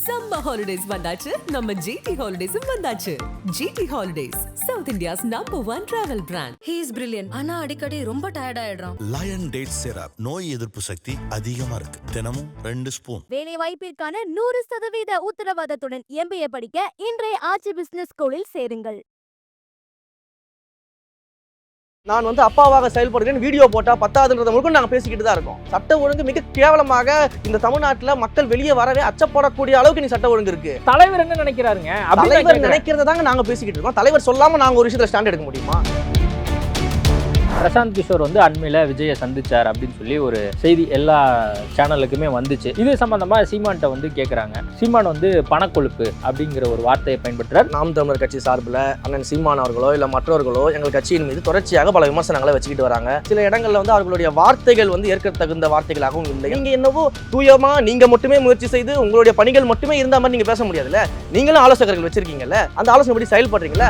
Summer holidays வந்தாச்சு, நம்ம GT Holidays வந்தாச்சு. GT Holidays, South India's #1 travel brand. He is brilliant. ஆனா அடிக்கடி ரொம்ப டயர்ட் ஆயிடுறான். Lion Date Syrup நோய் எதிர்ப்பு சக்தி அதிகமா இருக்கு. தினமும் 2 ஸ்பூன். வேலை வாய்ப்பிற்கான 100% உத்தரவாதத்துடன் MBA படிக்க இன்றைய ஆட்சி பிசினஸ் ஸ்கூலில் சேருங்கள். நான் அப்பாவாக செயல்படுகிறேன் வீடியோ போட்டால் பத்தாதுன்றத முழுக்க நாங்கள் பேசிக்கிட்டு தான் இருக்கோம். சட்ட ஒழுங்கு மிக கேவலமாக இந்த தமிழ்நாட்டில் மக்கள் வெளியே வரவே அச்சப்படக்கூடிய அளவுக்கு நீ சட்ட ஒழுங்கு இருக்கு. தலைவர் என்ன நினைக்கிறாருங்க? தலைவர் நினைக்கிறத தாங்க நாங்கள் பேசிக்கிட்டு இருக்கோம். தலைவர் சொல்லாமல் நாங்கள் ஒரு விஷயத்தில் ஸ்டாண்ட் எடுக்க முடியுமா? பிரசாந்த் கிஷோர் அண்மையில் விஜயை சந்திச்சார் அப்படின்னு சொல்லி ஒரு செய்தி எல்லா சேனலுக்குமே வந்துச்சு. இது சம்பந்தமா சீமான்ட்ட கேட்குறாங்க. சீமான் பணக்கொழுப்பு அப்படிங்கிற ஒரு வார்த்தையை பயன்படுத்துறார். நாம் தமிழர் கட்சி சார்பில் அண்ணன் சீமான் அவர்களோ இல்லை மற்றவர்களோ எங்கள் கட்சியின் மீது தொடர்ச்சியாக பல விமர்சனங்களை வச்சுக்கிட்டு வராங்க. சில இடங்கள்ல அவர்களுடைய வார்த்தைகள் ஏற்க தகுந்த வார்த்தைகளாகவும் இல்லை. நீங்க என்னவோ தூயமா நீங்க மட்டுமே முயற்சி செய்து உங்களுடைய பணிகள் மட்டுமே இருந்த மாதிரி நீங்க பேச முடியாதுல்ல. நீங்களும் ஆலோசகர்கள் வச்சிருக்கீங்கல்ல, அந்த ஆலோசனை படி செயல்படுறீங்களா?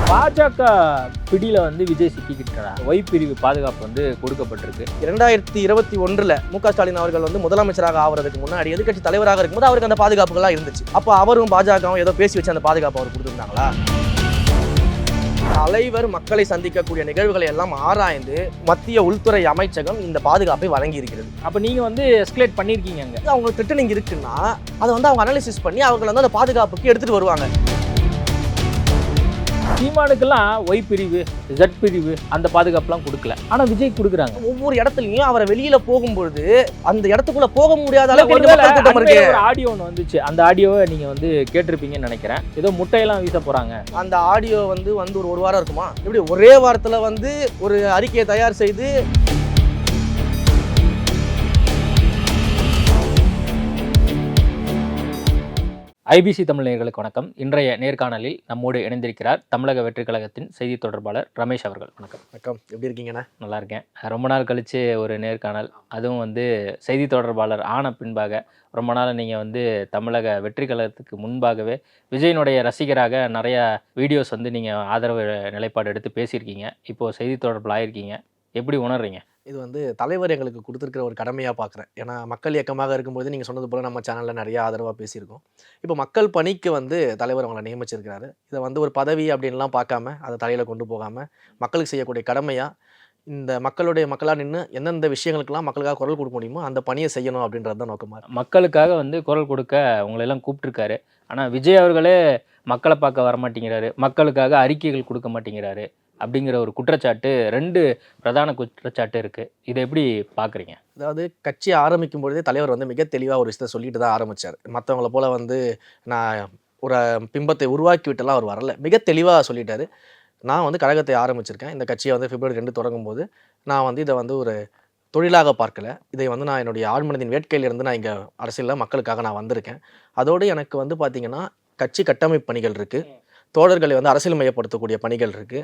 பாஜக பிடியில விஜய் சிக்கிக்கிட்டாரா? ஒய் பிரிவு பாதுகாப்பு கொடுக்கப்பட்டிருக்கு. 2021 மு.க. ஸ்டாலின் அவர்கள் முதலமைச்சராக ஆவறதுக்கு முன்னாடி எதிர்க்கட்சி தலைவராக இருக்கும்போது அவருக்கு அந்த பாதுகாப்புகள்லாம் இருந்துச்சு. அப்போ அவரும் பாஜகவும் ஏதோ பேசி வச்சு அந்த பாதுகாப்பு அவர் கொடுத்துருந்தாங்களா? தலைவர் மக்களை சந்திக்கக்கூடிய நிகழ்வுகளை எல்லாம் ஆராய்ந்து மத்திய உள்துறை அமைச்சகம் இந்த பாதுகாப்பை வழங்கி இருக்கிறது. அப்ப நீங்க எஸ்கலேட் பண்ணிருக்கீங்க. அவங்க த்ரெட்டனிங் இருக்குன்னா அதை அவங்க அனாலிசிஸ் பண்ணி அவங்க அந்த பாதுகாப்புக்கு எடுத்துட்டு வருவாங்க. சீமானுக்கெல்லாம் ஒய் பிரிவு ஜெட் பிரிவு அந்த பாதுகாப்புலாம் கொடுக்கல. ஆனா விஜய் கொடுக்குறாங்க. ஒவ்வொரு இடத்துலயும் அவரை வெளியில போகும்போது அந்த இடத்துக்குள்ள போக முடியாத அளவுக்கு ஒரு ஆடியோ ஒன்று வந்துச்சு. அந்த ஆடியோவை நீங்க கேட்டிருப்பீங்கன்னு நினைக்கிறேன். ஏதோ முட்டையெல்லாம் வீச போறாங்க. அந்த ஆடியோ ஒரு வாரம் இருக்குமா? இப்படி ஒரே வாரத்துல ஒரு அறிக்கையை தயார் செய்து ஐபிசி தமிழ் நேயர்களுக்கு வணக்கம். இன்றைய நேர்காணலில் நம்மோடு இணைந்திருக்கிறார் தமிழக வெற்றி கழகத்தின் செய்தி தொடர்பாளர் ரமேஷ் அவர்கள். வணக்கம். வணக்கம். எப்படி இருக்கீங்கண்ணா? நல்லா இருக்கேன். ரொம்ப நாள் கழிச்சு ஒரு நேர்காணல், அதுவும் செய்தி தொடர்பாளர் ஆன பின்பாக. ரொம்ப நாள் நீங்கள் தமிழக வெற்றி கழகத்துக்கு முன்பாகவே விஜயனுடைய ரசிகராக நிறைய வீடியோஸ் நீங்கள் ஆதரவு நிலைப்பாடு எடுத்து பேசியிருக்கீங்க. இப்போது செய்தி தொடர்பில் ஆயிருக்கீங்க. எப்படி உணர்றீங்க? இது தலைவர் எங்களுக்கு கொடுத்துருக்கிற ஒரு கடமையாக பார்க்குறேன். ஏன்னா மக்கள் இயக்கமாக இருக்கும்போது நீங்கள் சொன்னது போல் நம்ம சேனலில் நிறைய ஆதரவாக பேசியிருக்கோம். இப்போ மக்கள் பணிக்கு தலைவர் அவங்களை நியமிச்சிருக்கிறாரு. இதை ஒரு பதவி அப்படின்லாம் பார்க்காம அதை தலையில் கொண்டு போகாமல் மக்களுக்கு செய்யக்கூடிய கடமையாக இந்த மக்களாக நின்று எந்தெந்த விஷயங்களுக்கெல்லாம் மக்களுக்காக குரல் கொடுக்க முடியுமோ அந்த பணியை செய்யணும் அப்படின்றது தான் நோக்கமாக. மக்களுக்காக குரல் கொடுக்க உங்களெல்லாம் கூப்பிட்டுருக்காரு. ஆனால் விஜய் அவர்களே மக்களை பார்க்க வரமாட்டேங்கிறாரு, மக்களுக்காக அறிக்கைகள் கொடுக்க மாட்டேங்கிறாரு அப்படிங்கிற ஒரு குற்றச்சாட்டு, 2 பிரதான குற்றச்சாட்டு இருக்குது. இதை எப்படி பார்க்குறீங்க? அதாவது கட்சி ஆரம்பிக்கும் பொழுதே தலைவர் மிக தெளிவாக ஒரு விஷயத்தை சொல்லிட்டு தான் ஆரம்பித்தார். மற்றவங்கள போல் நான் ஒரு பிம்பத்தை உருவாக்கி விட்டெல்லாம் அவர் வரல. மிக தெளிவாக சொல்லிட்டாரு. நான் கழகத்தை ஆரம்பிச்சிருக்கேன். இந்த கட்சியை February 2 தொடங்கும் போது நான் இதை ஒரு தொழிலாக பார்க்கல. இதை நான் என்னுடைய ஆழ்மனதின் வேட்கையிலிருந்து நான் இங்கே அரசியலில் மக்களுக்காக நான் வந்திருக்கேன். அதோடு எனக்கு பார்த்திங்கன்னா கட்சி கட்டமைப்பு பணிகள் இருக்குது, தோழர்களை அரசியல் மையப்படுத்தக்கூடிய பணிகள் இருக்குது.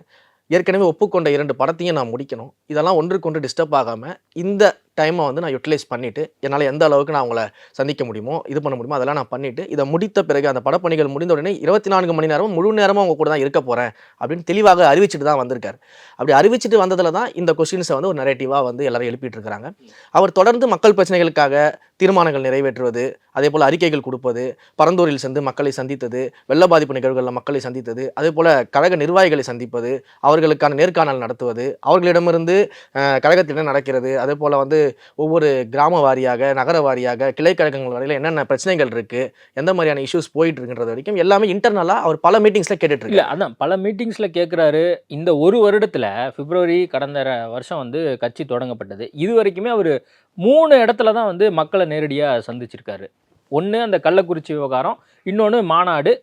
ஏற்கனவே ஒப்புக்கொண்ட 2 படத்தையும் நான் முடிக்கணும். இதெல்லாம் ஒன்றுக்கொன்று டிஸ்டர்ப் ஆகாமல் இந்த டைமை நான் யூட்டிலைஸ் பண்ணிவிட்டு என்னால் எந்த அளவுக்கு நான் அவங்கள சந்திக்க முடியுமோ இது பண்ண முடியுமோ அதெல்லாம் நான் பண்ணிவிட்டு இதை முடித்த பிறகு அந்த படப்பணிகள் முடிந்த உடனே 24 மணி நேரமும் முழு நேரமும் அவங்க கூட தான் இருக்க போகிறேன் அப்படின்னு தெளிவாக அறிவிச்சுட்டு தான் வந்திருக்காரு. அப்படி அறிவிச்சுட்டு வந்ததில் தான் இந்த கொஸ்டின்ஸை ஒரு நரேட்டிவாக எல்லாரும் எழுப்பிட்டு இருக்கிறாங்க. அவர் தொடர்ந்து மக்கள் பிரச்சனைகளுக்காக தீர்மானங்கள் நிறைவேற்றுவது, அதே போல் அறிக்கைகள் கொடுப்பது, பரந்தூரில் சென்று மக்களை சந்தித்தது, வெள்ள பாதிப்பு நிகழ்வுகளில் மக்களை சந்தித்தது, அதே போல் கழக நிர்வாகிகளை சந்திப்பது, அவர்களுக்கான நேர்காணல் நடத்துவது, அவர்களிடமிருந்து கழகத்தில் என்ன நடக்கிறது, அதே போல் ஒவ்வொரு கிராம வாரியாக நகர வாரியாக கிளை கழகங்கள் வரையில் என்னென்ன பிரச்சனைகள் இருக்குது, எந்த மாதிரியான இஷ்யூஸ் போயிட்டு இருக்குன்றது வரைக்கும் எல்லாமே இன்டர்னலாக அவர் பல மீட்டிங்ஸில் கேட்டுட்டு இருக்கு. அதான் பல மீட்டிங்ஸில் கேட்குறாரு. இந்த ஒரு வருடத்தில் February கடந்த வருஷம் கட்சி தொடங்கப்பட்டது. இது வரைக்குமே அவர் 3 இடத்துல தான் மக்களை நேரடியாக சந்திச்சிருக்காரு. ஒன்று அந்த கள்ளக்குறிச்சி விவகாரம், இன்னொன்று மாநாடு,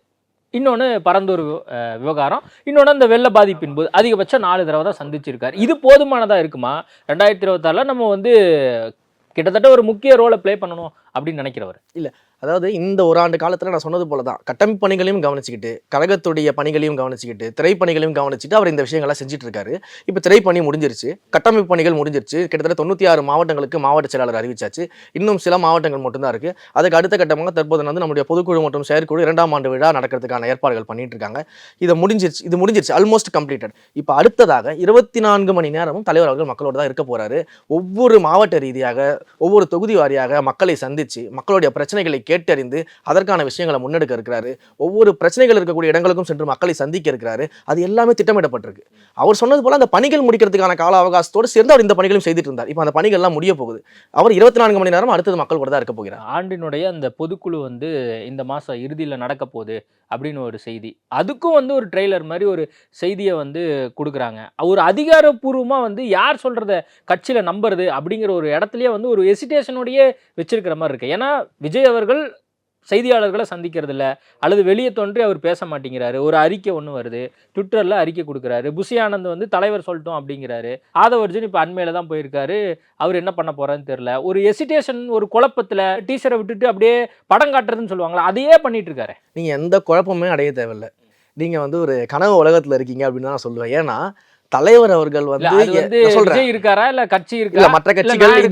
இன்னொன்று பரந்தூர் விவகாரம், இன்னொன்று அந்த வெள்ள பாதிப்பின் போது அதிகபட்சம் 4 தடவை தான் சந்திச்சிருக்காரு. இது போதுமானதாக இருக்குமா? 2026 நம்ம கிட்டத்தட்ட ஒரு முக்கிய ரோலை ப்ளே பண்ணணும் அப்படின்னு நினைக்கிறவர் இல்லை. அதாவது இந்த ஒரு ஆண்டு காலத்தில் நான் சொன்னது போல தான் கட்டமைப்பு பணிகளையும் கவனிச்சுக்கிட்டு, கழகத்துடைய பணிகளையும் கவனிச்சுக்கிட்டு, திரைப்பணிகளையும் கவனிச்சுட்டு அவர் இந்த விஷயங்கள்லாம் செஞ்சுட்டு இருக்காரு. இப்போ திரைப்பணி முடிஞ்சிருச்சு, கட்டமைப்பு பணிகள் முடிஞ்சிருச்சு. கிட்டத்தட்ட 96 மாவட்டங்களுக்கு மாவட்ட செயலாளர் அறிவிச்சாச்சு. இன்னும் சில மாவட்டங்கள் மட்டும்தான் இருக்குது. அதுக்கு அடுத்த கட்டமாக தற்போது நம்முடைய பொதுக்குழு மற்றும் செயற்குழு 2ஆம் ஆண்டு விழா நடக்கிறதுக்கான ஏற்பாடுகள் பண்ணிட்டு இருக்காங்க. இது முடிஞ்சிருச்சு ஆல்மோஸ்ட் கம்ப்ளீட்டட். இப்போ அடுத்ததாக 24 மணி நேரமும் தலைவர் அவர்கள் மக்களோடு தான் இருக்க போறாரு. ஒவ்வொரு மாவட்ட ரீதியாக ஒவ்வொரு தொகுதி வாரியாக மக்களை சந்தித்து சந்திச்சு மக்களுடைய பிரச்சனைகளை கேட்டறிந்து அதற்கான விஷயங்களை முன்னெடுக்க இருக்கிறாரு. ஒவ்வொரு பிரச்சனைகள் இருக்கக்கூடிய இடங்களுக்கும் சென்று மக்களை சந்திக்க இருக்கிறாரு. அது எல்லாமே திட்டமிடப்பட்டிருக்கு. அவர் சொன்னது போல அந்த பணிகள் முடிக்கிறதுக்கான கால அவகாசத்தோடு சேர்ந்து அவர் இந்த பணிகளையும் செய்துட்டு இருந்தார். இப்போ அந்த பணிகள்லாம் முடிய போகுது. அவர் 24 மணி நேரம் அடுத்தது மக்கள் கூட தான் இருக்க போகிறார். ஆண்டினுடைய அந்த பொதுக்குழு வந்து இந்த மாசம் இறுதியில நடக்க போகுது அப்படின்னு ஒரு செய்தி. அதுக்கும் வந்து ஒரு ட்ரெய்லர் மாதிரி ஒரு செய்தியை வந்து கொடுக்குறாங்க. ஒரு அதிகாரப்பூர்வமா வந்து யார் சொல்றத கட்சியில நம்புறது அப்படிங்கிற ஒரு இடத்துலயே வந்து ஒரு ஹெசிடேஷனோடயே வச்சிருக்கிற மாதிரி இருக்கு. ஏன்னா விஜய் அவர்கள் செய்தியாளர்களை சந்திக்கிறது இல்லை, அல்லது வெளியே தோன்றி அவர் பேச மாட்டேங்கிறாரு. ஒரு அறிக்கை ஒன்று வருது, ட்விட்டரில் அறிக்கை கொடுக்குறாரு. புஷி ஆனந்த் வந்து தலைவர் சொல்லிட்டோம் அப்படிங்கிறாரு. ஆதவ அர்ஜுன் இப்போ அண்மையில் தான் போயிருக்காரு. அவர் என்ன பண்ண போறான்னு தெரியல. ஒரு ஹெசிடேஷன், ஒரு குழப்பத்தில் டீச்சரை விட்டுட்டு அப்படியே படம் காட்டுறதுன்னு சொல்லுவாங்களா, அதையே பண்ணிட்டு இருக்காரு. நீங்கள் எந்த குழப்பமே அடைய தேவையில்லை. நீங்கள் வந்து ஒரு கனவு உலகத்தில் இருக்கீங்க அப்படின்னு தான் நான் சொல்லுவேன். ஏன்னா தலைவர் அவர்கள் வந்து விஜய் இருக்காரா இல்ல கட்சி இருக்கா, இல்ல மற்ற கட்சிகள்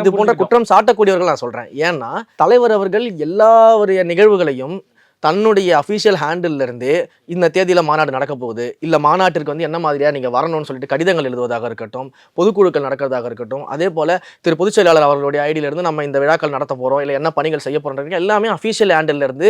இது போன்ற குற்றம் சாட்டக்கூடியவர்கள் நான் சொல்றேன். ஏன்னா தலைவர் அவர்கள் எல்லாருடைய நிகழ்வுகளையும் தன்னுடைய அஃபீஷியல் ஹேண்டில் இருந்து இந்த தேதியில் மாநாடு நடக்க போகுது, இல்லை மாநாட்டிற்கு வந்து என்ன மாதிரியாக நீங்கள் வரணும்னு சொல்லிட்டு கடிதங்கள் எழுதுவதாக இருக்கட்டும், பொதுக்குழுக்கள் நடக்கிறதாக இருக்கட்டும், அதே போல் திரு பொதுச் செயலாளர் அவர்களுடைய ஐடியிலிருந்து நம்ம இந்த விழாக்கள் நடத்த போகிறோம், இல்லை என்ன பணிகள் செய்ய போகிறோம், எல்லாமே அஃபீஷியல் ஹேண்டில் இருந்து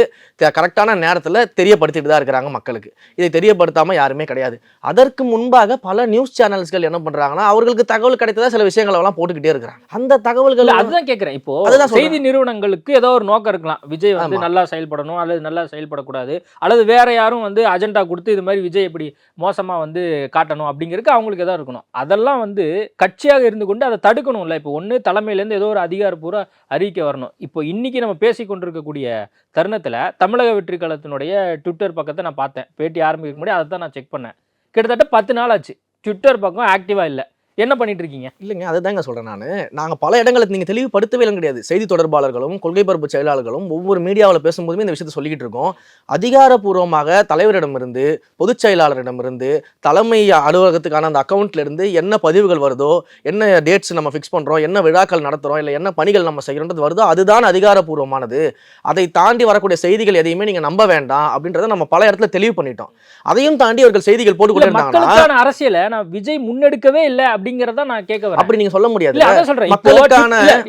கரெக்டான நேரத்தில் தெரியப்படுத்திட்டு தான் இருக்கிறாங்க மக்களுக்கு. இதை தெரியப்படுத்தாமல் யாருமே கிடையாது. அதற்கு முன்பாக பல நியூஸ் சேனல்ஸ்கள் என்ன பண்ணுறாங்கன்னா அவர்களுக்கு தகவல் கிடைத்ததா சில விஷயங்கள் எல்லாம் போட்டுக்கிட்டே இருக்கிறாங்க. அந்த தகவல்கள் அதுதான் கேட்குறேன். இப்போ செய்தி நிறுவனங்களுக்கு ஏதோ ஒரு நோக்கம் இருக்கலாம், விஜய் வந்து நல்லா செயல்படணும் அல்லது நல்லா செயல்படக்கூடாது, அல்லது வேற யாரும் வந்து அஜெண்டா கொடுத்து இது மாதிரி விஜய் எப்படி மோசமா வந்து காட்டணும் அப்படிங்கிறதுக்கு அவங்களுக்கு எதாவது இருக்கணும். அதெல்லாம் வந்து கட்சியாக இருந்து கொண்டு அதை தடுக்கணும்ல. இப்போ ஒன்று தலைமையிலேருந்து ஏதோ ஒரு அதிகாரப்பூர்வ அறிக்கை வரணும். இப்போ இன்னைக்கு நம்ம பேசி கொண்டிருக்கக்கூடிய தருணத்தில் தமிழக வெற்றி கழகத்தினுடைய ட்விட்டர் பக்கத்தை நான் பார்த்தேன். பேட்டி ஆரம்பிக்க முன்னாடி அதை தான் நான் செக் பண்ணேன். கிட்டத்தட்ட 10 நாள் ஆச்சு ட்விட்டர் பக்கம் ஆக்டிவாக இல்லை. என்ன பண்ணிட்டு இருக்கீங்க? இல்லைங்க, அதுதாங்க சொல்கிறேன். நாங்கள் பல இடங்களுக்கு நீங்கள் தெளிவுபடுத்தவே கிடையாது. செய்தி தொடர்பாளர்களும் கொள்கை பரப்பு செயலாளர்களும் ஒவ்வொரு மீடியாவில் பேசும்போதுமே இந்த விஷயத்தை சொல்லிக்கிட்டு இருக்கோம். அதிகாரப்பூர்வமாக தலைவரிடமிருந்து பொதுச் செயலாளரிடமிருந்து தலைமை அலுவலகத்துக்கான அந்த அக்கௌண்ட்லேருந்து என்ன பதிவுகள் வருதோ, என்ன டேட்ஸ் நம்ம ஃபிக்ஸ் பண்ணுறோம், என்ன விழாக்கள் நடத்துகிறோம், இல்லை என்ன பணிகள் நம்ம செய்கிறோன்றது வருதோ அதுதான் அதிகாரப்பூர்வமானது. அதை தாண்டி வரக்கூடிய செய்திகள் எதையுமே நீங்கள் நம்ப வேண்டாம் அப்படின்றத நம்ம பல இடத்துல தெளிவு பண்ணிட்டோம். அதையும் தாண்டி அவர்கள் செய்திகள் போட்டுக்கொண்டே இருந்தாங்க. அரசியலை நான் விஜய் முன்னெடுக்கவே இல்லை அப்படிங்கறத நான் கேட்க வரேன். அப்படி நீங்க சொல்ல முடியாது. இல்ல அத சொல்றேன்.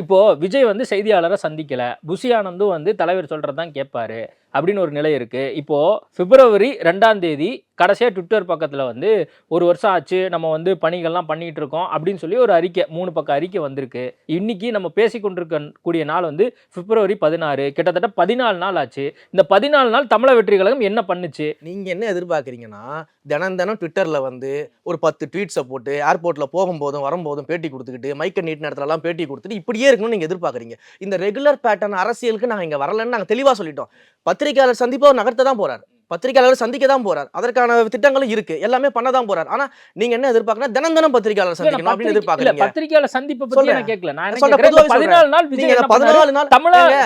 இப்போ விஜய் வந்து செய்தியாளரை சந்திக்கல, புஷி ஆனந்தும் வந்து தலைவர் சொல்றதான் கேட்பாரு அப்படின்னு ஒரு நிலை இருக்கு. இப்போ பிப்ரவரி 2ஆம் தேதி கடைசியா ட்விட்டர் பக்கத்துல வந்து 1 வருஷம் ஆச்சு நம்ம வந்து பணிகள்லாம் பண்ணிட்டு இருக்கோம் அப்படின்னு சொல்லி ஒரு அறிக்கை 3 பக்க அறிக்கை வந்திருக்கு. இன்னைக்கு நம்ம பேசிக்கொண்டிருக்க கூடிய நாள் வந்து பிப்ரவரி 16, கிட்டத்தட்ட 14 நாள் ஆச்சு. இந்த 14 நாள் தமிழக வெற்றி கழகம் என்ன பண்ணுச்சு? நீங்க என்ன எதிர்பார்க்குறீங்கன்னா தினம் ட்விட்டர்ல வந்து ஒரு 10 ட்வீட்ஸை போட்டு ஏர்போர்ட்ல போகும்போதும் வரும்போதும் பேட்டி கொடுத்துக்கிட்டு மைக்க நீட் நேரத்துலலாம் பேட்டி கொடுத்துட்டு இப்படியே இருக்கணும்னு நீங்க எதிர்பார்க்குறீங்க. இந்த ரெகுலர் பேட்டர்ன் அரசியலுக்கு நாங்கள் இங்கே வரலன்னு நாங்கள் தெளிவாக சொல்லிட்டோம். பத்திரிகையாளர் சந்திப்பு அவர் நகர்த்த தான் போறார், பத்திரிகையாளர் சந்திக்க தான் போறார், அதற்கான திட்டங்களும் இருக்கு, எல்லாமே பண்ணதான் போறார். ஆனா நீங்க என்ன எதிர்பார்க்கணும்? தினம் பத்திரிகையாளர் சந்திக்கணும் அப்படின்னு எதிர்பார்க்கறீங்க. பத்திரிகையாளர் சந்திப்பு பத்தி நான் கேட்கல. நான் என்ன கேக்குறேன், 14 நாள் விஜய் 14 நாள்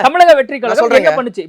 தமிழக வெற்றி கழகம் என்ன பண்ணுச்சு?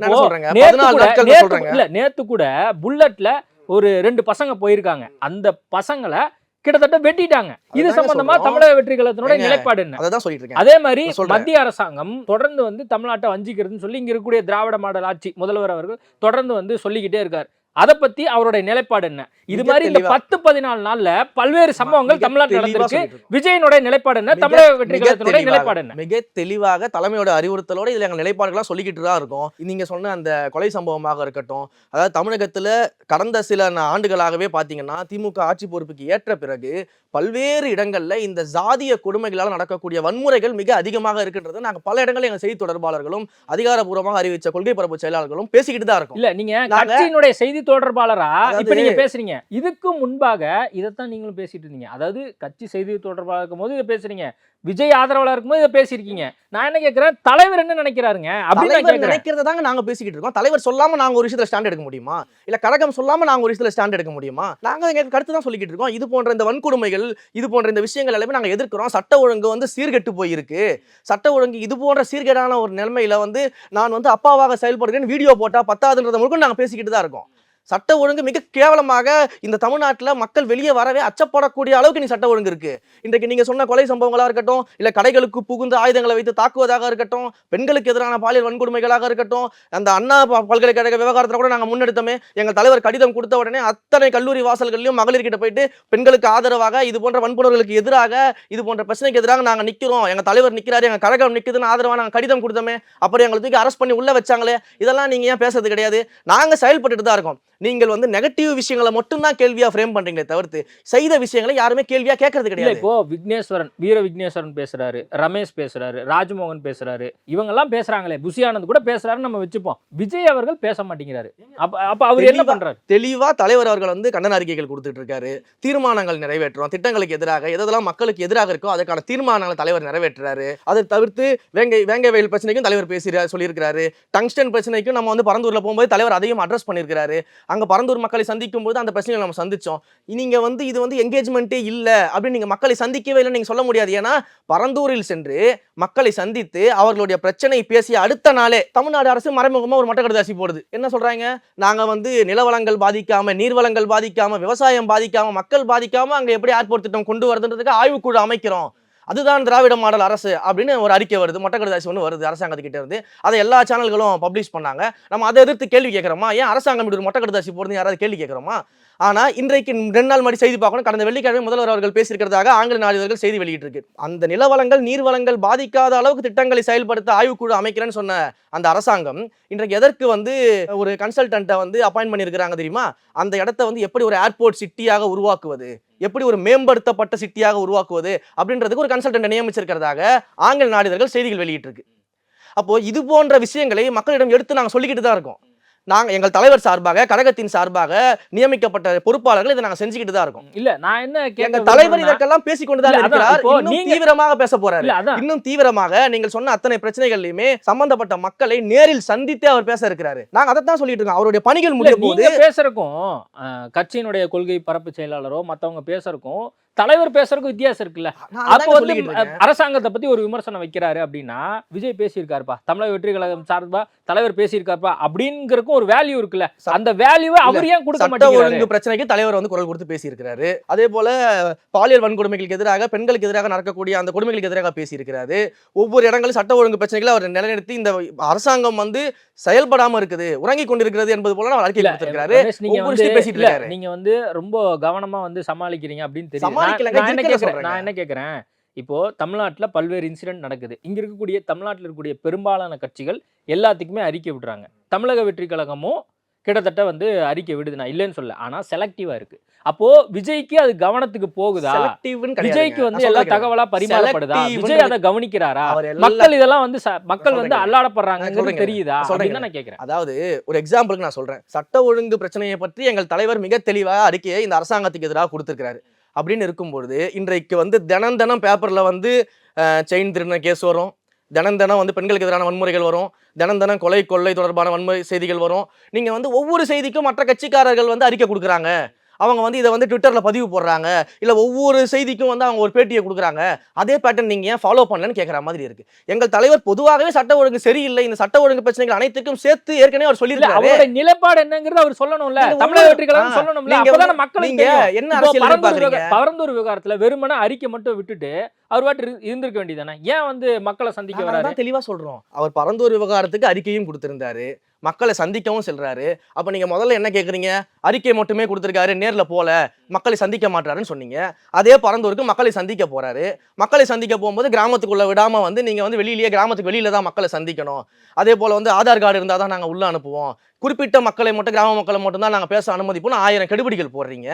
நேத்து கூட புல்லட்ல ஒரு 2 பசங்க போயிருக்காங்க. அந்த பசங்களை கிட்டத்தட்ட வெட்டிட்டாங்க. இது சம்பந்தமா தமிழக வெற்றி கழகத்தினுடைய நிலைப்பாடு என்ன? அதான் சொல்லிட்டு இருக்கேன். அதே மாதிரி மத்திய அரசாங்கம் தொடர்ந்து வந்து தமிழ்நாட்டை வஞ்சிக்கிறதுன்னு சொல்லி இங்க இருக்கக்கூடிய திராவிட மாடல் ஆட்சி முதல்வர் அவர்கள் தொடர்ந்து வந்து சொல்லிக்கிட்டே இருக்காரு. அதை பத்தி அவருடைய நிலைப்பாடு என்ன? இது மாதிரி இந்த 10-14 நாள்ல பல்வேறு சம்பவங்கள் தமிழ்நாட்டில் நடந்திருக்கு. விஜயனுடைய நிலைப்பாடு என்ன? தமிழக வெற்றி கழகத்தினுடைய நிலைப்பாடு என்ன? மிக தெளிவாக தலைமையோட அறிவுறுத்தலோட இதுல எங்க நிலைப்பாடுகள்லாம் சொல்லிக்கிட்டு தான் இருக்கும். நீங்க சொன்ன அந்த கொலை சம்பவமாக இருக்கட்டும், அதாவது தமிழகத்துல கடந்த சில ஆண்டுகளாகவே பாத்தீங்கன்னா திமுக ஆட்சி பொறுப்புக்கு ஏற்ற பிறகு பல்வேறு இடங்கள்ல இந்த ஜாதிய கொடுமைகளால் நடக்கக்கூடிய வன்முறைகள் மிக அதிகமாக இருக்கின்றது நாங்க பல இடங்களில் எங்க செய்தி தொடர்பாளர்களும் அதிகாரப்பூர்வமாக அறிவிச்ச கொள்கை பரப்பு செயலாளர்களும் பேசிக்கிட்டு தான் இருக்கும். இல்ல நீங்க கட்சியினுடைய செய்தி தொடர்பாளரா இப்ப நீங்க பேசுறீங்க. இதுக்கு முன்பாக இதைத்தான் நீங்களும் பேசிட்டு இருந்தீங்க. அதாவது கட்சி செய்தி தொடர்பாளர் இருக்கும் போது இதை பேசுறீங்க, விஜய் ஆதரவாளர் இருக்கும்போது இதை பேசியிருக்கீங்க. நான் என்ன கேட்கிறேன், தலைவர் என்ன நினைக்கிறாருங்க அப்படின்னு நினைக்கிறத தாங்க நாங்க பேசிக்கிட்டு இருக்கோம். தலைவர் சொல்லாம நாங்க ஒரு விஷயத்துல ஸ்டாண்ட் எடுக்க முடியுமா? இல்ல கழகம் சொல்லாம நாங்க ஒரு விஷயத்துல ஸ்டாண்ட் எடுக்க முடியுமா? நாங்க எங்க கருத்து தான் சொல்லிக்கிட்டு இருக்கோம். இது போன்ற இந்த வன்கொடுமைகள், இது போன்ற இந்த விஷயங்கள் எல்லாமே நாங்க எதிர்க்கிறோம். சட்ட ஒழுங்கு வந்து சீர்கெட்டு போயிருக்கு. சட்ட ஒழுங்கு இது போன்ற சீர்கேடான ஒரு நிலைமையில வந்து நான் வந்து அப்பாவாக செயல்படுகிறேன் வீடியோ போட்டா பத்தாதுன்றத முழுக்க நாங்க பேசிக்கிட்டு தான் இருக்கோம். சட்ட ஒழுங்கு மிக கேவலமாக இந்த தமிழ்நாட்டில் மக்கள் வெளியே வரவே அச்சப்படக்கூடிய அளவுக்கு நீ சட்ட ஒழுங்கு இருக்கு. இன்றைக்கு நீங்க சொன்ன கொலை சம்பவங்களாக இருக்கட்டும், இல்லை கடைகளுக்கு புகுந்து ஆயுதங்களை வைத்து தாக்குவதாக இருக்கட்டும், பெண்களுக்கு எதிரான பாலியல் வன்கொடுமைகளாக இருக்கட்டும், அந்த அண்ணா பல்கலைக்கழக விவகாரத்தில் கூட நாங்கள் முன்னெடுத்தோமே. எங்கள் தலைவர் கடிதம் கொடுத்த உடனே அத்தனை கல்லூரி வாசல்களையும் மகளிர் கிட்ட போயிட்டு பெண்களுக்கு ஆதரவாக, இது போன்ற வன்புணர்களுக்கு எதிராக, இது போன்ற பிரச்சனைக்கு எதிராக நாங்கள் நிற்கிறோம், எங்கள் தலைவர் நிற்கிறாரு, எங்கள் கழகம் நிற்குதுன்னு ஆதரவாக நாங்கள் கடிதம் கொடுத்தோமே. அப்புறம் எங்களை தூக்கி அரெஸ்ட் பண்ணி உள்ள வச்சாங்களே. இதெல்லாம் நீங்க ஏன் பேசுறது கிடையாது? நாங்கள் செயல்பட்டு தான் இருக்கோம். நீங்கள் வந்து நெகட்டிவ் விஷயங்களை மட்டும்தான் கேள்வியா ஃப்ரேம் பண்றீங்களே தவிர்த்து செய்த விஷயங்களை யாருமே கேள்வியா கேட்கறது கிடையாது. இப்போ விக்னேஸ்வரன், வீர விக்னேஸ்வரன் பேசுறாரு, ரமேஷ் பேசுறாரு, ராஜ்மோகன் பேசுறாரு, இவங்க எல்லாம் பேசுறாங்களே, புசி ஆனந்த் கூட பேசுறாரு, நம்ம வச்சுப்போம். விஜய் அவர்கள் பேச மாட்டேங்கிறாரு. அப்ப அவர் என்ன பண்றாரு? தெளிவா தலைவர் அவர்கள் வந்து கண்டன அறிக்கைகள் கொடுத்துட்டு இருக்காரு. தீர்மானங்கள் நிறைவேற்றுறோம், திட்டங்களுக்கு எதிராக எதெல்லாம் மக்களுக்கு எதிராக இருக்கோ அதுக்கான தீர்மானங்களை தலைவர் நிறைவேற்றுறாரு. அதை தவிர்த்து வேங்கை வயல் பிரச்சனைக்கும் தலைவர் சொல்லியிருக்கிறாரு. டங்ஸ்டன் பிரச்சனைக்கும் நம்ம வந்து பரந்தூர்ல போகும்போது தலைவர் அதையும் அட்ரஸ் பண்ணியிருக்கிறாரு. அங்க பரந்தூர் மக்களை சந்திக்கும் போது அந்த பிரச்சனைகளை நம்ம சந்திச்சோம். நீங்க வந்து இது வந்து என்கேஜ்மெண்ட்டே இல்ல அப்படின்னு நீங்க மக்களை சந்திக்கவே இல்லைன்னு நீங்க சொல்ல முடியாது. ஏன்னா பரந்தூரில் சென்று மக்களை சந்தித்து அவர்களுடைய பிரச்சனை பேசிய அடுத்த நாளே தமிழ்நாடு அரசு மறைமுகமா ஒரு மட்டக்கடுதாசி போடுது. என்ன சொல்றாங்க? நாங்க வந்து நிலவளங்கள் பாதிக்காம, நீர்வளங்கள் பாதிக்காம, விவசாயம் பாதிக்காம, மக்கள் பாதிக்காம அங்க எப்படி ஏர்போர்ட் திட்டம் கொண்டு வருதுன்றதுக்கு ஆய்வுக்குழு அமைக்கிறோம். அதுதான் திராவிட மாடல் அரசு அப்படின்னு ஒரு அறிக்கை வருது, மொட்டைக்கடுதாசி ஒன்று வருது அரசாங்கத்துக்கிட்ட இருந்து. அதை எல்லா சேனல்களும் பப்ளிஷ் பண்ணாங்க. நம்ம அதை எதிர்த்து கேள்வி கேட்குறோமா? ஏன் அரசாங்கம் இப்படி ஒரு மொட்டைக்கடுதாசி போடுறது யாராவது கேள்வி கேட்குறோமா? ஆனால் இன்றைக்கு 2 நாள் முன்னாடி செய்தி பார்க்கணும். கடந்த வெள்ளிக்கிழமை முதல்வர் அவர்கள் பேசியிருக்கிறதாக ஆங்கில நாளிதழ்கள் செய்தி வெளியிட்டிருக்கு. அந்த நிலவளங்கள் நீர்வளங்கள் பாதிக்காத அளவுக்கு திட்டங்களை செயல்படுத்த ஆய்வுக்குழு அமைக்கிறேன்னு சொன்ன அந்த அரசாங்கம் இன்றைக்கு எதற்கு வந்து ஒரு கன்சல்டன்ட்டை வந்து அப்பாயின்ட் பண்ணியிருக்கிறாங்க தெரியுமா? அந்த இடத்த வந்து எப்படி ஒரு ஏர்போர்ட் சிட்டியாக உருவாக்குவது, எப்படி ஒரு மேம்படுத்தப்பட்ட சிட்டியாக உருவாக்குவது அப்படின்றதுக்கு ஒரு கன்சல்டன்ட் நியமிச்சிருக்கிறதாக ஆங்கில நாளிதழ்கள் செய்திகள் வெளியிட்டிருக்கு. அப்போ இது போன்ற விஷயங்களை மக்களிடம் எடுத்து நாங்கள் சொல்லிக்கிட்டு தான் இருக்கோம். நாங்கள் எங்கள் தலைவர் சார்பாக, கழகத்தின் சார்பாக நியமிக்கப்பட்ட பொறுப்பாளர்கள் இதை நாங்கள் செஞ்சுக்கிட்டு தான் இருக்கோம். இல்ல நான் என்ன எங்கள் தலைவர் இதற்கெல்லாம் பேசிக்கொண்டுதான் இருக்கிறார். இன்னும் தீவிரமாக பேச போறாரு. இன்னும் தீவிரமாக நீங்கள் சொன்ன அத்தனை பிரச்சனைகள்லயுமே சம்பந்தப்பட்ட மக்களை நேரில் சந்தித்து அவர் பேச இருக்கிறாரு. நாங்க அதை தான் சொல்லிட்டு இருக்கோம். அவருடைய பணிகள் முடிய போது பேசுறக்கும் கட்சியினுடைய கொள்கை பரப்பு செயலாளரோ மத்தவங்க பேசுறக்கும் தலைவர் பேசுறதுக்கு வித்தியாசம் இருக்குல்ல. அப்போ வந்து அரசாங்கத்தை பத்தி ஒரு விமர்சனம் வைக்கிறாரு அப்படின்னா, விஜய் பேசியிருக்காருப்பா, தமிழக வெற்றி கழகம் சார்பா தலைவர் பேசியிருக்காருப்பா அப்படிங்கிறதுக்கும் ஒரு வேல்யூ இருக்குல்ல. அந்த வேல்யூவை அவர் ஏன் கொடுக்க மாட்டேங்கிறாரு? பிரச்சனைக்கு தலைவர் வந்து குரல் கொடுத்து பேசியிருக்கிறாரு. அதே போல பாலியல் வன்கொடுமைகளுக்கு எதிராக, பெண்களுக்கு எதிராக நடக்கக்கூடிய அந்த கொடுமைகளுக்கு எதிராக பேசியிருக்கிறாரு. ஒவ்வொரு இடங்களும் சட்ட ஒழுங்கு பிரச்சனைகளை அவர் நிலைநிறுத்தி இந்த அரசாங்கம் வந்து செயல்படாம இருக்குது, உறங்கி கொண்டிருக்கிறது என்பது போல அவர் அறிக்கை கொடுத்திருக்காரு. நீங்க வந்து ரொம்ப கவனமா வந்து சமாளிக்கிறீங்க அப்படின்னு தெரியும். நான் என்ன கேட்கிறேன், இப்போ தமிழ்நாட்டில் பல்வேறு இன்சிடென்ட் நடக்குது. இங்க இருக்கக்கூடிய தமிழ்நாட்டில் இருக்கக்கூடிய பெரும்பாலான கட்சிகள் எல்லாத்துக்குமே அறிக்கை விடுறாங்க. தமிழக வெற்றி கழகமும் கிட்டத்தட்ட வந்து அறிக்கை விடுது, நான் இல்லைன்னு சொல்ல. ஆனா செலக்டிவா இருக்கு. அப்போ விஜய்க்கு அது கவனத்துக்கு போகுதா? விஜய்க்கு வந்து எல்லா தகவலா பரிமாறப்படுதா? விஜய் அதை கவனிக்கிறாரா? மக்கள் இதெல்லாம் வந்து மக்கள் வந்து அல்லாடப்படுறாங்க தெரியுதா அப்படின்னு நான் கேட்கிறேன். அதாவது ஒரு எக்ஸாம்பிளுக்கு நான் சொல்றேன். சட்ட ஒழுங்கு பிரச்சனையை பற்றி எங்கள் தலைவர் மிக தெளிவாக அறிக்கையை இந்த அரசாங்கத்துக்கு எதிராக கொடுத்திருக்கிறாரு. அப்படின்னு இருக்கும்பொழுது இன்றைக்கு வந்து தினம் பேப்பர்ல வந்து செயின் திருடின கேஸ் வரும், தினம் வந்து பெண்களுக்கு எதிரான வன்முறைகள் வரும், தினம் கொள்ளை தொடர்பான வன்முறை செய்திகள் வரும். நீங்க வந்து ஒவ்வொரு செய்திக்கும் மற்ற கட்சிக்காரர்கள் வந்து அறிக்கை கொடுக்குறாங்க, அவங்க வந்து இதை வந்து ட்விட்டர்ல பதிவு போடுறாங்க, இல்ல ஒவ்வொரு செய்திக்கும் வந்து அவங்க ஒரு பேட்டியை கொடுக்குறாங்க. அதே பேட்டர்ன் நீங்க ஏன் ஃபாலோ பண்ணலன்னு கேட்கற மாதிரி இருக்கு. எங்கள் தலைவர் பொதுவாகவே சட்ட ஒழுங்கு சரியில்லை, இந்த சட்ட ஒழுங்கு பிரச்சனைகள் அனைத்துக்கும் சேர்த்து ஏற்கனவே அவர் சொல்லியிருக்காரு. அவருடைய நிலைப்பாடு என்னங்கிறது அவர் சொல்லணும்ல, தமிழக வெற்றி கழகம் சொல்லணும்ல. அப்பதான் மக்கள் நீங்க என்ன அரசியல் எதிர்பார்க்கறீங்க? பரந்தூர் விவகாரத்துல வெறுமனே அறிக்கை மட்டும் விட்டுட்டு அவர் வாட்டு இருந்திருக்க வேண்டியதானே? ஏன் வந்து மக்களை சந்திக்க வராரு? தெளிவா சொல்றோம். அவர் பரந்தூர் விவகாரத்துக்கு அறிக்கையும் கொடுத்திருந்தாரு, மக்களை சந்திக்கவும் செல்றாரு. அப்ப நீங்க முதல்ல என்ன கேக்குறீங்க? அறிக்கை மட்டுமே கொடுத்திருக்காரு, நேர்ல போல, மக்களை சந்திக்க மாட்டாருன்னு சொன்னீங்க. அதே பரந்தூருக்கு மக்களை சந்திக்க போறாரு. மக்களை சந்திக்க போகும்போது கிராமத்துக்குள்ள விடாம வந்து நீங்க வந்து வெளியிலேயே, கிராமத்துக்கு வெளியில தான் மக்களை சந்திக்கணும். அதே போல வந்து ஆதார் கார்டு இருந்தா தான் நாங்க உள்ள அனுப்புவோம், குறிப்பிட்ட மக்களை மட்டும், கிராம மக்களை மட்டும் தான் நாங்கள் பேச அனுமதிப்போம். 1000 கெடுபிடிகள் போடுறீங்க.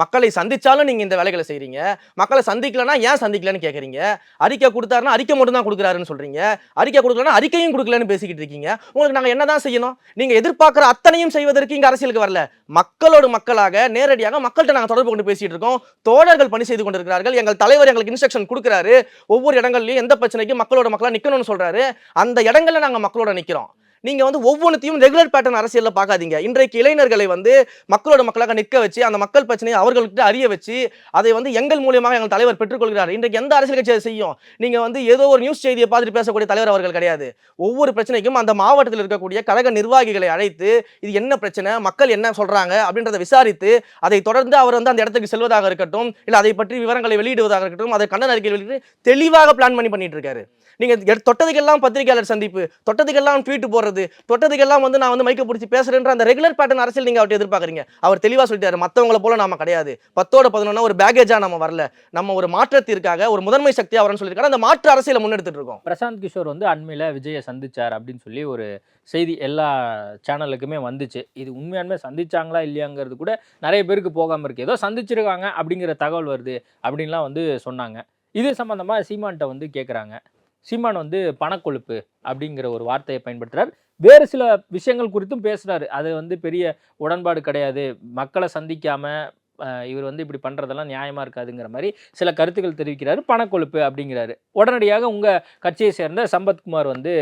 மக்களை சந்திச்சாலும் நீங்க இந்த வேலைகளை செய்றீங்க. மக்களை சந்திக்கலன்னா ஏன் சந்திக்கலன்னு கேட்குறீங்க. அறிக்கை கொடுத்தாருன்னா அறிக்கை மட்டும் தான் கொடுக்குறாருன்னு சொல்றீங்க, அறிக்கை கொடுக்கலன்னா அறிக்கையும் கொடுக்கலன்னு பேசிக்கிட்டு இருக்கீங்க. உங்களுக்கு நாங்கள் என்னதான் செய்யணும்? நீங்க எதிர்பார்க்குற அத்தனையும் செய்வதற்கு இங்க அரசியலுக்கு வரல. மக்களோடு மக்களாக நேரடியாக மக்கள்கிட்ட நாங்கள் தொடர்பு கொண்டு பேசிட்டு இருக்கோம். தோழர்கள் பணி செய்து கொண்டிருக்கிறார்கள். எங்கள் தலைவர் எங்களுக்கு இன்ஸ்ட்ரக்ஷன் கொடுக்குறாரு. ஒவ்வொரு இடங்கள்லையும் எந்த பிரச்சனைக்கும் மக்களோட மக்களாக நிற்கணும்னு சொல்றாரு. அந்த இடங்கள்ல நாங்கள் மக்களோட நிற்கிறோம். நீங்க வந்து ஒவ்வொன்றுத்தையும் ரெகுலர் பேட்டர்ன் அரசியல்ல பார்க்காதீங்க. இன்றைக்கு இளைஞர்களை வந்து மக்களோட மக்களாக நிற்க வச்சு அந்த மக்கள் பிரச்சனையை அவர்களுக்கு அறிய வச்சு அதை வந்து எங்கள் மூலியமாக எங்கள் தலைவர் பெற்றுக்கொள்கிறார். இன்றைக்கு எந்த அரசியல் கட்சி அதை செய்யும்? நீங்க வந்து ஏதோ ஒரு நியூஸ் செய்தியை பார்த்துட்டு பேசக்கூடிய தலைவர் அவர்கள் கிடையாது. ஒவ்வொரு பிரச்சனைக்கும் அந்த மாவட்டத்தில் இருக்கக்கூடிய கழக நிர்வாகிகளை அழைத்து இது என்ன பிரச்சனை, மக்கள் என்ன சொல்றாங்க அப்படின்றத விசாரித்து அதை தொடர்ந்து அவர் வந்து அந்த இடத்துக்கு செல்வதாக இருக்கட்டும், இல்ல அதை பற்றி விவரங்களை வெளியிடுவதாக இருக்கட்டும், அதை கண்டன அறிக்கை வெளியிட்டு தெளிவாக பிளான் பண்ணிட்டு இருக்காரு. நீங்க தொட்டதுக்கெல்லாம் பத்திரிகையாளர் சந்திப்பு, தொட்டதுக்கெல்லாம் ட்வீட் போடுறது, தொட்டதுக்கெல்லாம் வந்து நான் வந்து மைக்க பிடிச்சி பேசுறேன்ற அந்த ரெகுலர் பேட்டர்ன் அரசியல் நீங்க அவர்கிட்ட எதிர்பார்க்கறீங்க. அவர் தெளிவா சொல்லிட்டாரு, மத்தவங்களை போல நாம கிடையாது, 10 ஒரு பேகேஜா நம்ம வரல, நம்ம ஒரு மாற்றத்திற்காக ஒரு முதன்மை சக்தியா வரணும்னு சொல்லியிருக்காரு. அந்த மாற்று அரசியலை முன்னெடுத்துட்டு இருக்கோம். பிரசாந்த் கிஷோர் வந்து அண்மையில் விஜயை சந்திச்சார் அப்படின்னு சொல்லி ஒரு செய்தி எல்லா சேனலுக்குமே வந்துச்சு. இது உண்மையானுமே சந்திச்சாங்களா இல்லையாங்கிறது கூட நிறைய பேருக்கு போகாமல் இருக்கு. ஏதோ சந்திச்சிருக்காங்க அப்படிங்கிற தகவல் வருது அப்படின்லாம் வந்து சொன்னாங்க. இது சம்பந்தமாக சீமான்கிட்ட வந்து கேட்குறாங்க. சீமான் வந்து பணக்கொழுப்பு அப்படிங்கிற ஒரு வார்த்தையை பயன்படுத்துறார். வேறு சில விஷயங்கள் குறித்தும் பேசுறாரு. அது வந்து பெரிய உடன்பாடு கிடையாது, மக்களை சந்திக்காம இவர் வந்து இப்படி பண்றதெல்லாம் நியாயமா இருக்காதுங்கிற மாதிரி சில கருத்துக்கள் தெரிவிக்கிறாரு. பணக்கொழுப்பு அப்படிங்கிறாரு. உடனடியாக உங்க கட்சியை சேர்ந்த சம்பத்குமார் வந்து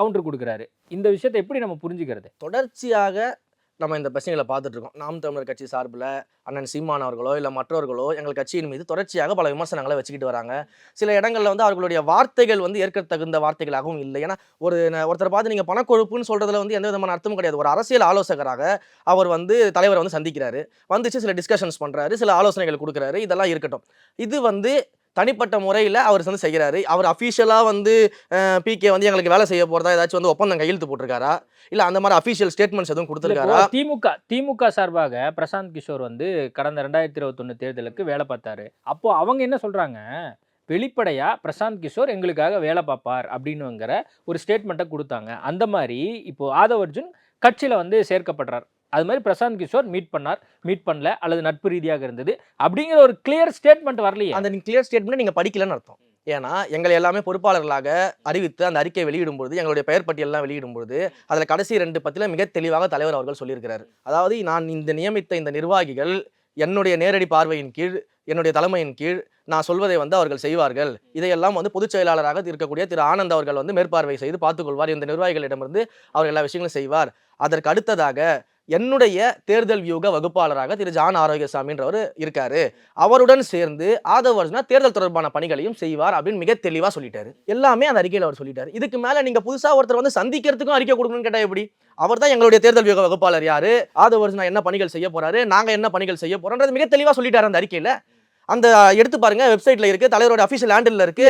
கவுண்டர் கொடுக்குறாரு. இந்த விஷயத்தை எப்படி நம்ம புரிஞ்சுக்கிறது? தொடர்ச்சியாக நம்ம இந்த பிரச்சனைகளை பார்த்துட்டு இருக்கோம். நாம் தமிழர் கட்சி சார்பில் அண்ணன் சீமான் அவர்களோ இல்லை மற்றவர்களோ எங்கள் கட்சியின் மீது தொடர்ச்சியாக பல விமர்சனங்களை வச்சுக்கிட்டு வராங்க. சில இடங்களில் வந்து அவர்களுடைய வார்த்தைகள் வந்து ஏற்கத்தகுந்த வார்த்தைகளாகவும் இல்லை. ஏன்னா ஒருத்தரை பார்த்து நீங்கள் பணக்கொழுப்புன்னு சொல்கிறதுல வந்து எந்த விதமான அர்த்தமும் கிடையாது. ஒரு அரசியல் ஆலோசகராக அவர் வந்து தலைவரை வந்து சந்திக்கிறாரு, வந்துச்சு சில டிஸ்கஷன்ஸ் பண்ணுறாரு, சில ஆலோசனைகள் கொடுக்குறாரு, இதெல்லாம் இருக்கட்டும். இது வந்து தனிப்பட்ட முறையில் அவர் வந்து செய்கிறாரு. அவர் அஃபீஷியலாக வந்து பிகே வந்து எங்களுக்கு வேலை செய்ய போகிறதா ஏதாச்சும் வந்து ஒப்பந்தம் கையெழுத்து போட்டிருக்காரா, இல்லை அந்த மாதிரி அஃபீஷியல் ஸ்டேட்மெண்ட்ஸ் எதுவும் கொடுத்துருக்காரா? திமுக சார்பாக பிரசாந்த் கிஷோர் வந்து கடந்த 2021 தேர்தலுக்கு வேலை பார்த்தாரு. அப்போ அவங்க என்ன சொல்றாங்க, வெளிப்படையா பிரசாந்த் கிஷோர் எங்களுக்காக வேலை பார்ப்பார் அப்படின்னுங்கிற ஒரு ஸ்டேட்மெண்ட்டை கொடுத்தாங்க. அந்த மாதிரி இப்போ ஆதவ் அர்ஜுன் கட்சியில் வந்து சேர்க்கப்படுறார். அது மாதிரி பிரசாந்த் கிஷோர் மீட் பண்ணல அல்லது நட்பு ரீதியாக இருந்தது அப்படிங்கிற ஒரு கிளியர் ஸ்டேட்மெண்ட் வரலையே. அந்த கிளியர் ஸ்டேட்மெண்ட் நீங்க படிக்கலன்னு அர்த்தம். ஏன்னா எங்களை எல்லாமே பொறுப்பாளர்களாக அறிவித்து அந்த அறிக்கை வெளியிடும்போது, எங்களுடைய பெயர் பட்டியெல்லாம் வெளியிடும்போது அதில் கடைசி 2 பத்தில மிக தெளிவாக தலைவர் அவர்கள் சொல்லியிருக்கிறார். அதாவது நான் நியமித்த இந்த நிர்வாகிகள் என்னுடைய நேரடி பார்வையின் கீழ், என்னுடைய தலைமையின் கீழ் நான் சொல்வதை வந்து அவர்கள் செய்வார்கள். இதையெல்லாம் வந்து பொதுச் செயலாளராக இருக்கக்கூடிய திரு ஆனந்த் அவர்கள் வந்து மேற்பார்வை செய்து பார்த்துக்கொள்வார். இந்த நிர்வாகிகளிடமிருந்து அவர் எல்லா விஷயங்களும் செய்வார். அதற்கு அடுத்ததாக என்னுடைய தேர்தல் வியூக வகுப்பாளராக திரு ஜான் ஆரோக்கியசாமின்றவர் இருக்காரு, அவருடன் சேர்ந்து ஆதவ் அர்ஜுனா தேர்தல் தொடர்பான பணிகளையும் செய்வார் அப்படின்னு மிக தெளிவா சொல்லிட்டாரு. எல்லாமே அந்த அறிக்கையில் அவர் சொல்லிட்டாரு. இதுக்கு மேல நீங்க புதுசா ஒருத்தர் வந்து சந்திக்கிறதுக்கும் அறிக்கை கொடுக்கணும்னு கேட்டா எப்படி? அவர் தான் எங்களுடைய தேர்தல் வியூக வகுப்பாளர் யாரு, ஆதவ் அர்ஜுனா என்ன பணிகள் செய்ய போறாரு, நாங்க என்ன பணிகள் செய்ய போறோம்ன்றது மிக தெளிவா சொல்லிட்டாரு அந்த அறிக்கையில. அந்த எடுத்து பாருங்க, வெப்சைட்ல இருக்கு, தலைவரோட அபிஷியல் ஹேண்டில் இருக்கு.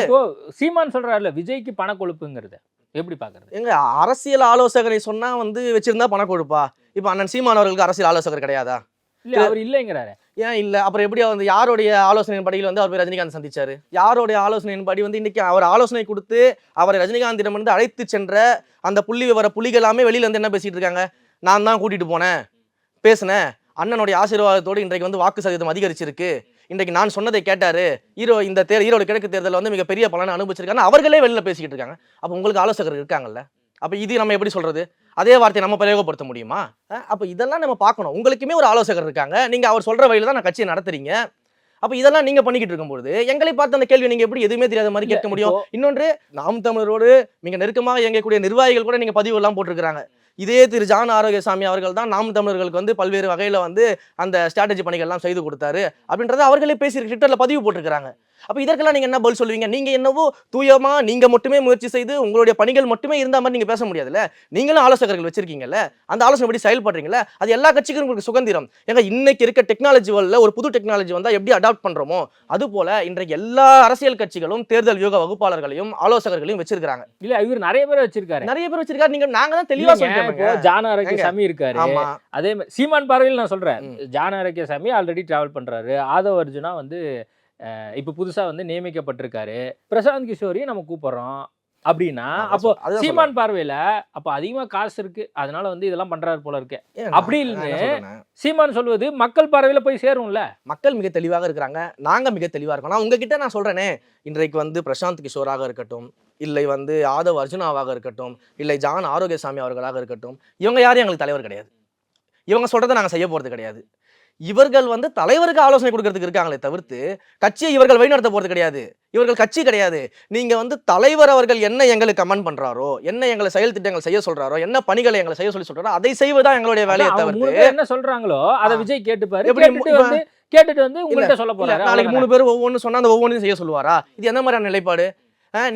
சீமான் சொல்றாருல விஜய்க்கு பணக்கொழுப்புங்கிறது எப்படி பாக்குறது? எங்க அரசியல் ஆலோசகரை சொன்னா வந்து வச்சிருந்தா பணக்கொழுப்பா? இப்ப அண்ணன் சீமான் அவர்களுக்கு அரசியல் ஆலோசகர் கிடையாதா? இல்ல அவர் இல்லைங்கிறாரு. ஏன் இல்ல? அப்புறம் எப்படி வந்து யாருடைய ஆலோசனையின் படியில் வந்து அவர் போய் ரஜினிகாந்த் சந்திச்சாரு? யாருடைய ஆலோசனையின் படி வந்து இன்னைக்கு அவர் ஆலோசனை கொடுத்து அவரை ரஜினிகாந்திடம் இருந்து அழைத்து சென்ற அந்த புள்ளி விவர புலிகள் எல்லாமே வெளியில வந்து என்ன பேசிட்டு இருக்காங்க? நான் தான் கூட்டிட்டு போனேன், பேசினேன், அண்ணனுடைய ஆசீர்வாதத்தோடு இன்றைக்கு வந்து வாக்கு சதவீதம் அதிகரிச்சிருக்கு, இன்றைக்கு நான் சொன்னதை கேட்டாரு, இந்த ஈரோடு கிழக்கு தேர்தலில் வந்து மிகப்பெரிய பலனை அனுபவிச்சிருக்காங்க, அவர்களே வெளியில பேசிக்கிட்டு இருக்காங்க. அப்போ உங்களுக்கு ஆலோசகர் இருக்காங்கல்ல, அப்போ இது நம்ம எப்படி சொல்றது? அதே வார்த்தையை நம்ம பிரயோகப்படுத்த முடியுமா? அப்போ இதெல்லாம் நம்ம பார்க்கணும். உங்களுக்குமே ஒரு ஆலோசகர் இருக்காங்க, நீங்க அவர் சொல்ற வழியில தான் நான் கட்சியை நடத்துறீங்க. அப்போ இதெல்லாம் நீங்க பண்ணிக்கிட்டு இருக்கும்போது எங்களை பார்த்து அந்த கேள்வி நீங்க எப்படி எதுவுமே தெரியாத மாதிரி கேட்க முடியும்? இன்னொன்று, நாம் தமிழரோடு மிக நெருக்கமாக இயங்கக்கூடிய நிர்வாகிகள் கூட நீங்க பதிவு எல்லாம் போட்டிருக்காங்க. இதே திரு ஜான் ஆரோக்கியசாமி அவர்கள் தான் நாம் தமிழர்களுக்கு வந்து பல்வேறு வகையில் வந்து அந்த ஸ்ட்ராட்டஜி பணிகள்லாம் செய்து கொடுத்தாரு அப்படின்றத அவர்களே பேசி ட்விட்டரில் பதிவு போட்டிருக்கிறாங்க. அப்போ இதற்கெல்லாம் நீங்கள் என்ன பதில் சொல்லுவீங்க? நீங்கள் என்னவோ தூயமா நீங்கள் மட்டுமே முயற்சி செய்து உங்களுடைய பணிகள் மட்டுமே இருந்த மாதிரி நீங்கள் பேச முடியாதுல்ல. நீங்களும் ஆலோசகர்கள் வச்சிருக்கீங்கல்ல, அந்த ஆலோசனை எப்படி செயல்படுறீங்களா? அது எல்லா கட்சிக்கும் உங்களுக்கு சுதந்திரம். ஏங்க இன்னைக்கு இருக்க டெக்னாலஜி வேர்ல்ட்ல ஒரு புது டெக்னாலஜி வந்தால் எப்படி அடாப்ட் பண்ணுறோமோ அது போல இன்றைக்கு எல்லா அரசியல் கட்சிகளும் தேர்தல் வியூக வகுப்பாளர்களையும் ஆலோசகர்களையும் வச்சிருக்காங்க. இல்ல இவர் நிறைய பேர் வச்சிருக்காரு. நாங்க தான் தெளிவா சொல்றோம். ஜான் ஆரோக்கியசாமி இருக்காரு. அதே மாதிரி சீமான் பார்வையில் நான் சொல்றேன், ஜான் ஆரோக்கியசாமி ஆல்ரெடி டிராவல் பண்றாரு. ஆதவ் அர்ஜுனா வந்து இப்ப புதுசா வந்து நியமிக்கப்பட்டிருக்காரு. பிரசாந்த் கிஷோரையும் நம்ம கூப்பிடுறோம் அப்படின்னா, அப்போ சீமான் பார்வையில அப்ப அதிகமா காசு இருக்கு, அதனால வந்து இதெல்லாம் பண்றாரு போல இருக்கு அப்படி இல்லைன்னு சீமான் சொல்வது மக்கள் பார்வையில போய் சேரும்ல. மக்கள் மிக தெளிவாக இருக்கிறாங்க, நாங்க மிக தெளிவா இருக்கோம். நான் உங்ககிட்ட நான் சொல்றேனே, இன்றைக்கு வந்து பிரசாந்த் கிஷோராக இருக்கட்டும், இல்லை வந்து ஆதவ் அர்ஜுனாவாக இருக்கட்டும், இல்லை ஜான் ஆரோக்கியசாமி அவர்களாக இருக்கட்டும், இவங்க யாரும் எங்களுக்கு தலைவர் கிடையாது. இவங்க சொல்றதை நாங்க செய்ய போறது கிடையாது. இவர்கள் வந்து தலைவருக்கு ஆலோசனை கொடுக்கறதுக்கு இருக்காங்களே தவிர்த்து கட்சியை இவர்கள் வழிநடத்த போறது கிடையாது. இவர்கள் கட்சி கிடையாது. நீங்க வந்து தலைவர் அவர்கள் என்ன எங்களுக்கு கமெண்ட் பண்றாரோ, என்ன எங்களை செயல் திட்டங்கள் செய்ய சொல்றாரோ, என்ன பணிகளை எங்களை செய்ய சொல்லி சொல்றாரோ அதை செய்வதுதான் எங்களுடைய வேலையை அவங்க தவிர்த்து 3 பேர் என்ன சொல்றாங்களோ அதை விஜய் கேட்டுப்பாரு. எப்படி கேட்டுட்டு வந்து உங்கள்கிட்ட சொல்ல போறாரு. நாளைக்கு 3 பேர் ஒவ்வொன்னு சொன்னா அந்த ஒவ்வொன்றையும் செய்ய சொல்லுவாரா? இது என்ன மாதிரியான நிலைப்பாடு?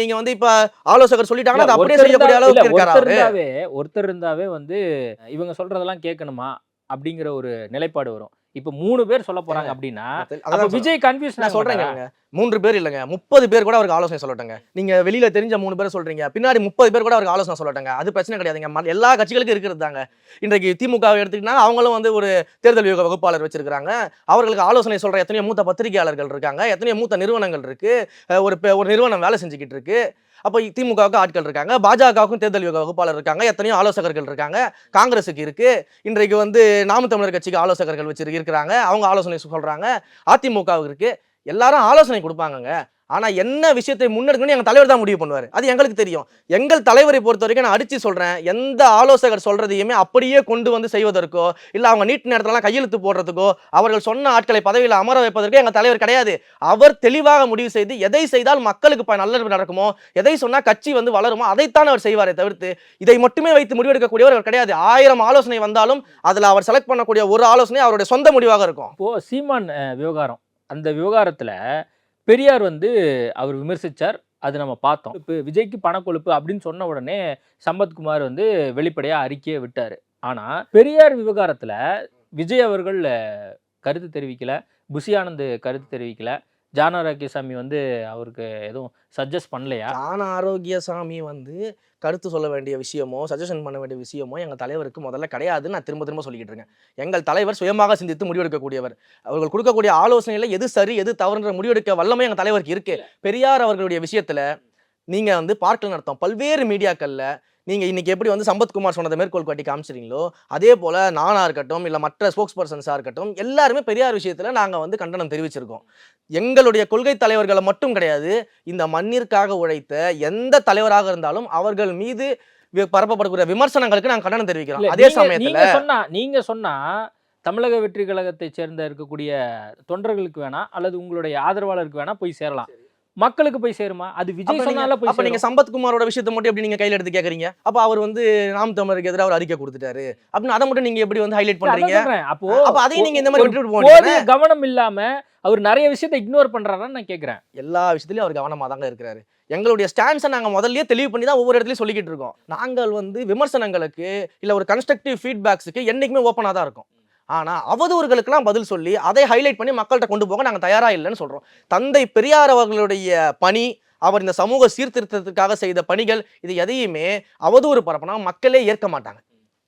நீங்க வந்து இப்ப ஆலோசகர் சொல்லிட்டாங்கன்னா அதை அப்படியே செய்யக்கூடிய அளவுக்கு இருக்காரு. ஒருத்தர் இருந்தாவே வந்து இவங்க சொல்றதெல்லாம் கேட்கணுமா அப்படிங்கிற ஒரு நிலைப்பாடு வரும். இப்ப 3 பேர் சொல்ல போறாங்க அப்படின்னா அப்ப விஜய் கன்ஃபியூஸ். நான் சொல்றேங்க 3 பேர் இல்லங்க 30 பேர் கூட அவருக்கு ஆலோசனை சொல்லட்டங்க. நீங்க வெளியில தெரிஞ்ச 3 பேர் சொல்றீங்க, பின்னாடி 30 பேர் கூட அவருக்கு ஆலோசனை சொல்லட்டங்க. அது பிரச்சனை கிடையாதுங்க. எல்லா கட்சிகளுக்கும் இருக்கிறது தாங்க. இன்றைக்கு திமுக எடுத்துக்கிட்டா அவங்களும் வந்து ஒரு தேர்தல் வியூக வகுப்பாளர் வச்சிருக்காங்க. அவர்களுக்கு ஆலோசனை சொல்ற எத்தனையோ மூத்த பத்திரிகையாளர்கள் இருக்காங்க, எத்தனையோ மூத்த நிறுவனங்கள் இருக்கு. ஒரு நிறுவனம் வேலை செஞ்சுக்கிட்டு இருக்கு. அப்போ திமுகவுக்கு ஆட்கள் இருக்காங்க, பாஜகவுக்கும் தேர்தல் வியூக வகுப்பாளர் இருக்காங்க, எத்தனையோ ஆலோசகர்கள் இருக்காங்க, காங்கிரஸுக்கு இருக்கு. இன்றைக்கு வந்து நாம் தமிழர் கட்சிக்கு ஆலோசகர்கள் இருக்கிறாங்க, அவங்க ஆலோசனை சொல்றாங்க. அதிமுகவுக்கு இருக்கு. எல்லாரும் ஆலோசனை கொடுப்பாங்கங்க. ஆனா என்ன விஷயத்தை முன்னெடுக்கணும்னு எங்க தலைவர் தான் முடிவு பண்ணுவாரு. அது எங்களுக்கு தெரியும். எங்கள் தலைவரை பொறுத்த வரைக்கும் நான் அடிச்சு சொல்றேன், எந்த ஆலோசகர் சொல்றதையுமே அப்படியே கொண்டு வந்து செய்வதற்கோ இல்ல அவங்க நீட் நேரத்துல கையெழுத்து போடுறதுக்கோ அவர்கள் சொன்ன ஆட்களை பதவியில் அமர வைப்பதற்கோ எங்க தலைவர் கிடையாது. அவர் தெளிவாக முடிவு செய்து எதை செய்தால் மக்களுக்கு நல்லது நடக்குமோ, எதை சொன்னா கட்சி வந்து வளருமோ அதைத்தான் அவர் செய்வாரே தவிர்த்து இதை மட்டுமே வைத்து முடிவெடுக்கக்கூடியவர் அவர் கிடையாது. 1000 ஆலோசனை வந்தாலும் அதுல அவர் செலக்ட் பண்ணக்கூடிய ஒரு ஆலோசனை அவருடைய சொந்த முடிவாக இருக்கும். இப்போ சீமான் விவகாரம், அந்த விவகாரத்துல பெரியார் வந்து அவர் விமர்சிச்சார், அது நம்ம பார்த்தோம். இப்போ விஜய்க்கு பணக்கொழுப்பு அப்படின்னு சொன்ன உடனே சம்பத்குமார் வந்து வெளிப்படையா அறிக்கையை விட்டாரு. ஆனா பெரியார் விவகாரத்துல விஜய் அவர்கள் கருத்து தெரிவிக்கல, புஷி ஆனந்த் கருத்து தெரிவிக்கல, ஜான ஆரோக்கியசாமி வந்து அவருக்கு எதுவும் சஜஸ்ட் பண்ணலையா? ஜான ஆரோக்கியசாமி வந்து கருத்து சொல்ல வேண்டிய விஷயமோ சஜஷன் பண்ண வேண்டிய விஷயமோ எங்கள் தலைவருக்கு முதல்ல கிடையாதுன்னு நான் திரும்ப சொல்லிக்கிட்டு இருக்கேன். எங்கள் தலைவர் சுயமாக சிந்தித்து முடிவெடுக்கக்கூடியவர். அவர்கள் கொடுக்கக்கூடிய ஆலோசனையில் எது சரி எது தவறுன்ற முடிவெடுக்க வல்லமை எங்கள் தலைவருக்கு இருக்கு. பெரியார் அவர்களுடைய விஷயத்துல நீங்க வந்து பார்க்கல நடத்தும் பல்வேறு மீடியாக்கள்ல நீங்க இன்னைக்கு எப்படி வந்து சம்பத்குமார் சொன்னதை மேற்கோள் காட்டி காமிச்சிருங்களோ அதே போல நானா இருக்கட்டும் இல்ல மற்ற ஸ்போக்ஸ் பர்சன்ஸா இருக்கட்டும் எல்லாருமே பெரியார் விஷயத்துல நாங்க வந்து கண்டனம் தெரிவிச்சிருக்கோம். எங்களுடைய கொள்கை தலைவர்களை மட்டும் கிடையாது, இந்த மண்ணிற்காக உழைத்த எந்த தலைவராக இருந்தாலும் அவர்கள் மீது பரப்பப்படக்கூடிய விமர்சனங்களுக்கு நாங்க கண்டனம் தெரிவிக்கிறோம். அதே சமயத்துல நீங்க சொன்னா தமிழக வெற்றி கழகத்தை சேர்ந்த இருக்கக்கூடிய தொண்டர்களுக்கு வேணா அல்லது உங்களுடைய ஆதரவாளருக்கு வேணா போய் சேரலாம், மக்களுக்கு போய் சேருமா? அது விஜய் சொன்னால போய். அப்ப நீங்க சம்பத்குமாரோட விஷயத்தை மட்டும் எப்படி நீங்க கையில எடுத்து கேக்குறீங்க? அப்ப அவர் வந்து நாம் தமிழருக்கு எதிராக ஒரு அறிக்கை கொடுத்துட்டாரு அப்படின்னு அதை மட்டும் நீங்க எப்படி வந்து ஹைலைட் பண்றீங்க? அப்ப அதையும் நீங்க இந்த மாதிரி விட்டுட்டு போறீங்க. கவனம் இல்லாம அவர் நிறைய விஷயத்தை இக்னோர் பண்றாரான்னு நான் கேக்குறேன். எல்லா விஷயத்திலயும் அவர் கவனமா தாங்க இருக்கிறாரு. எங்களுடைய ஸ்டாண்ட்ஸை நாங்க முதல்லயே தெளிவு பண்ணி தான் ஒவ்வொரு இடத்துலயும் சொல்லிக்கிட்டு இருக்கோம். நாங்கள் வந்து விமர்சனங்களுக்கு இல்ல ஒரு கன்ஸ்ட்ரக்டிவ் ஃபீட்பேக்ஸுக்கு என்னைக்குமே ஓப்பனா தான் இருக்கும். ஆனா அவதூறுகளுக்கெல்லாம் பதில் சொல்லி அதை ஹைலைட் பண்ணி மக்கள்கிட்ட கொண்டு போக நாங்க தயாரா இல்லைன்னு சொல்றோம். தந்தை பெரியார் அவர்களுடைய பணி, அவர் இந்த சமூக சீர்திருத்தத்துக்காக செய்த பணிகள், இது எதையுமே அவதூறு பரப்புனா மக்களே ஏற்க மாட்டாங்க.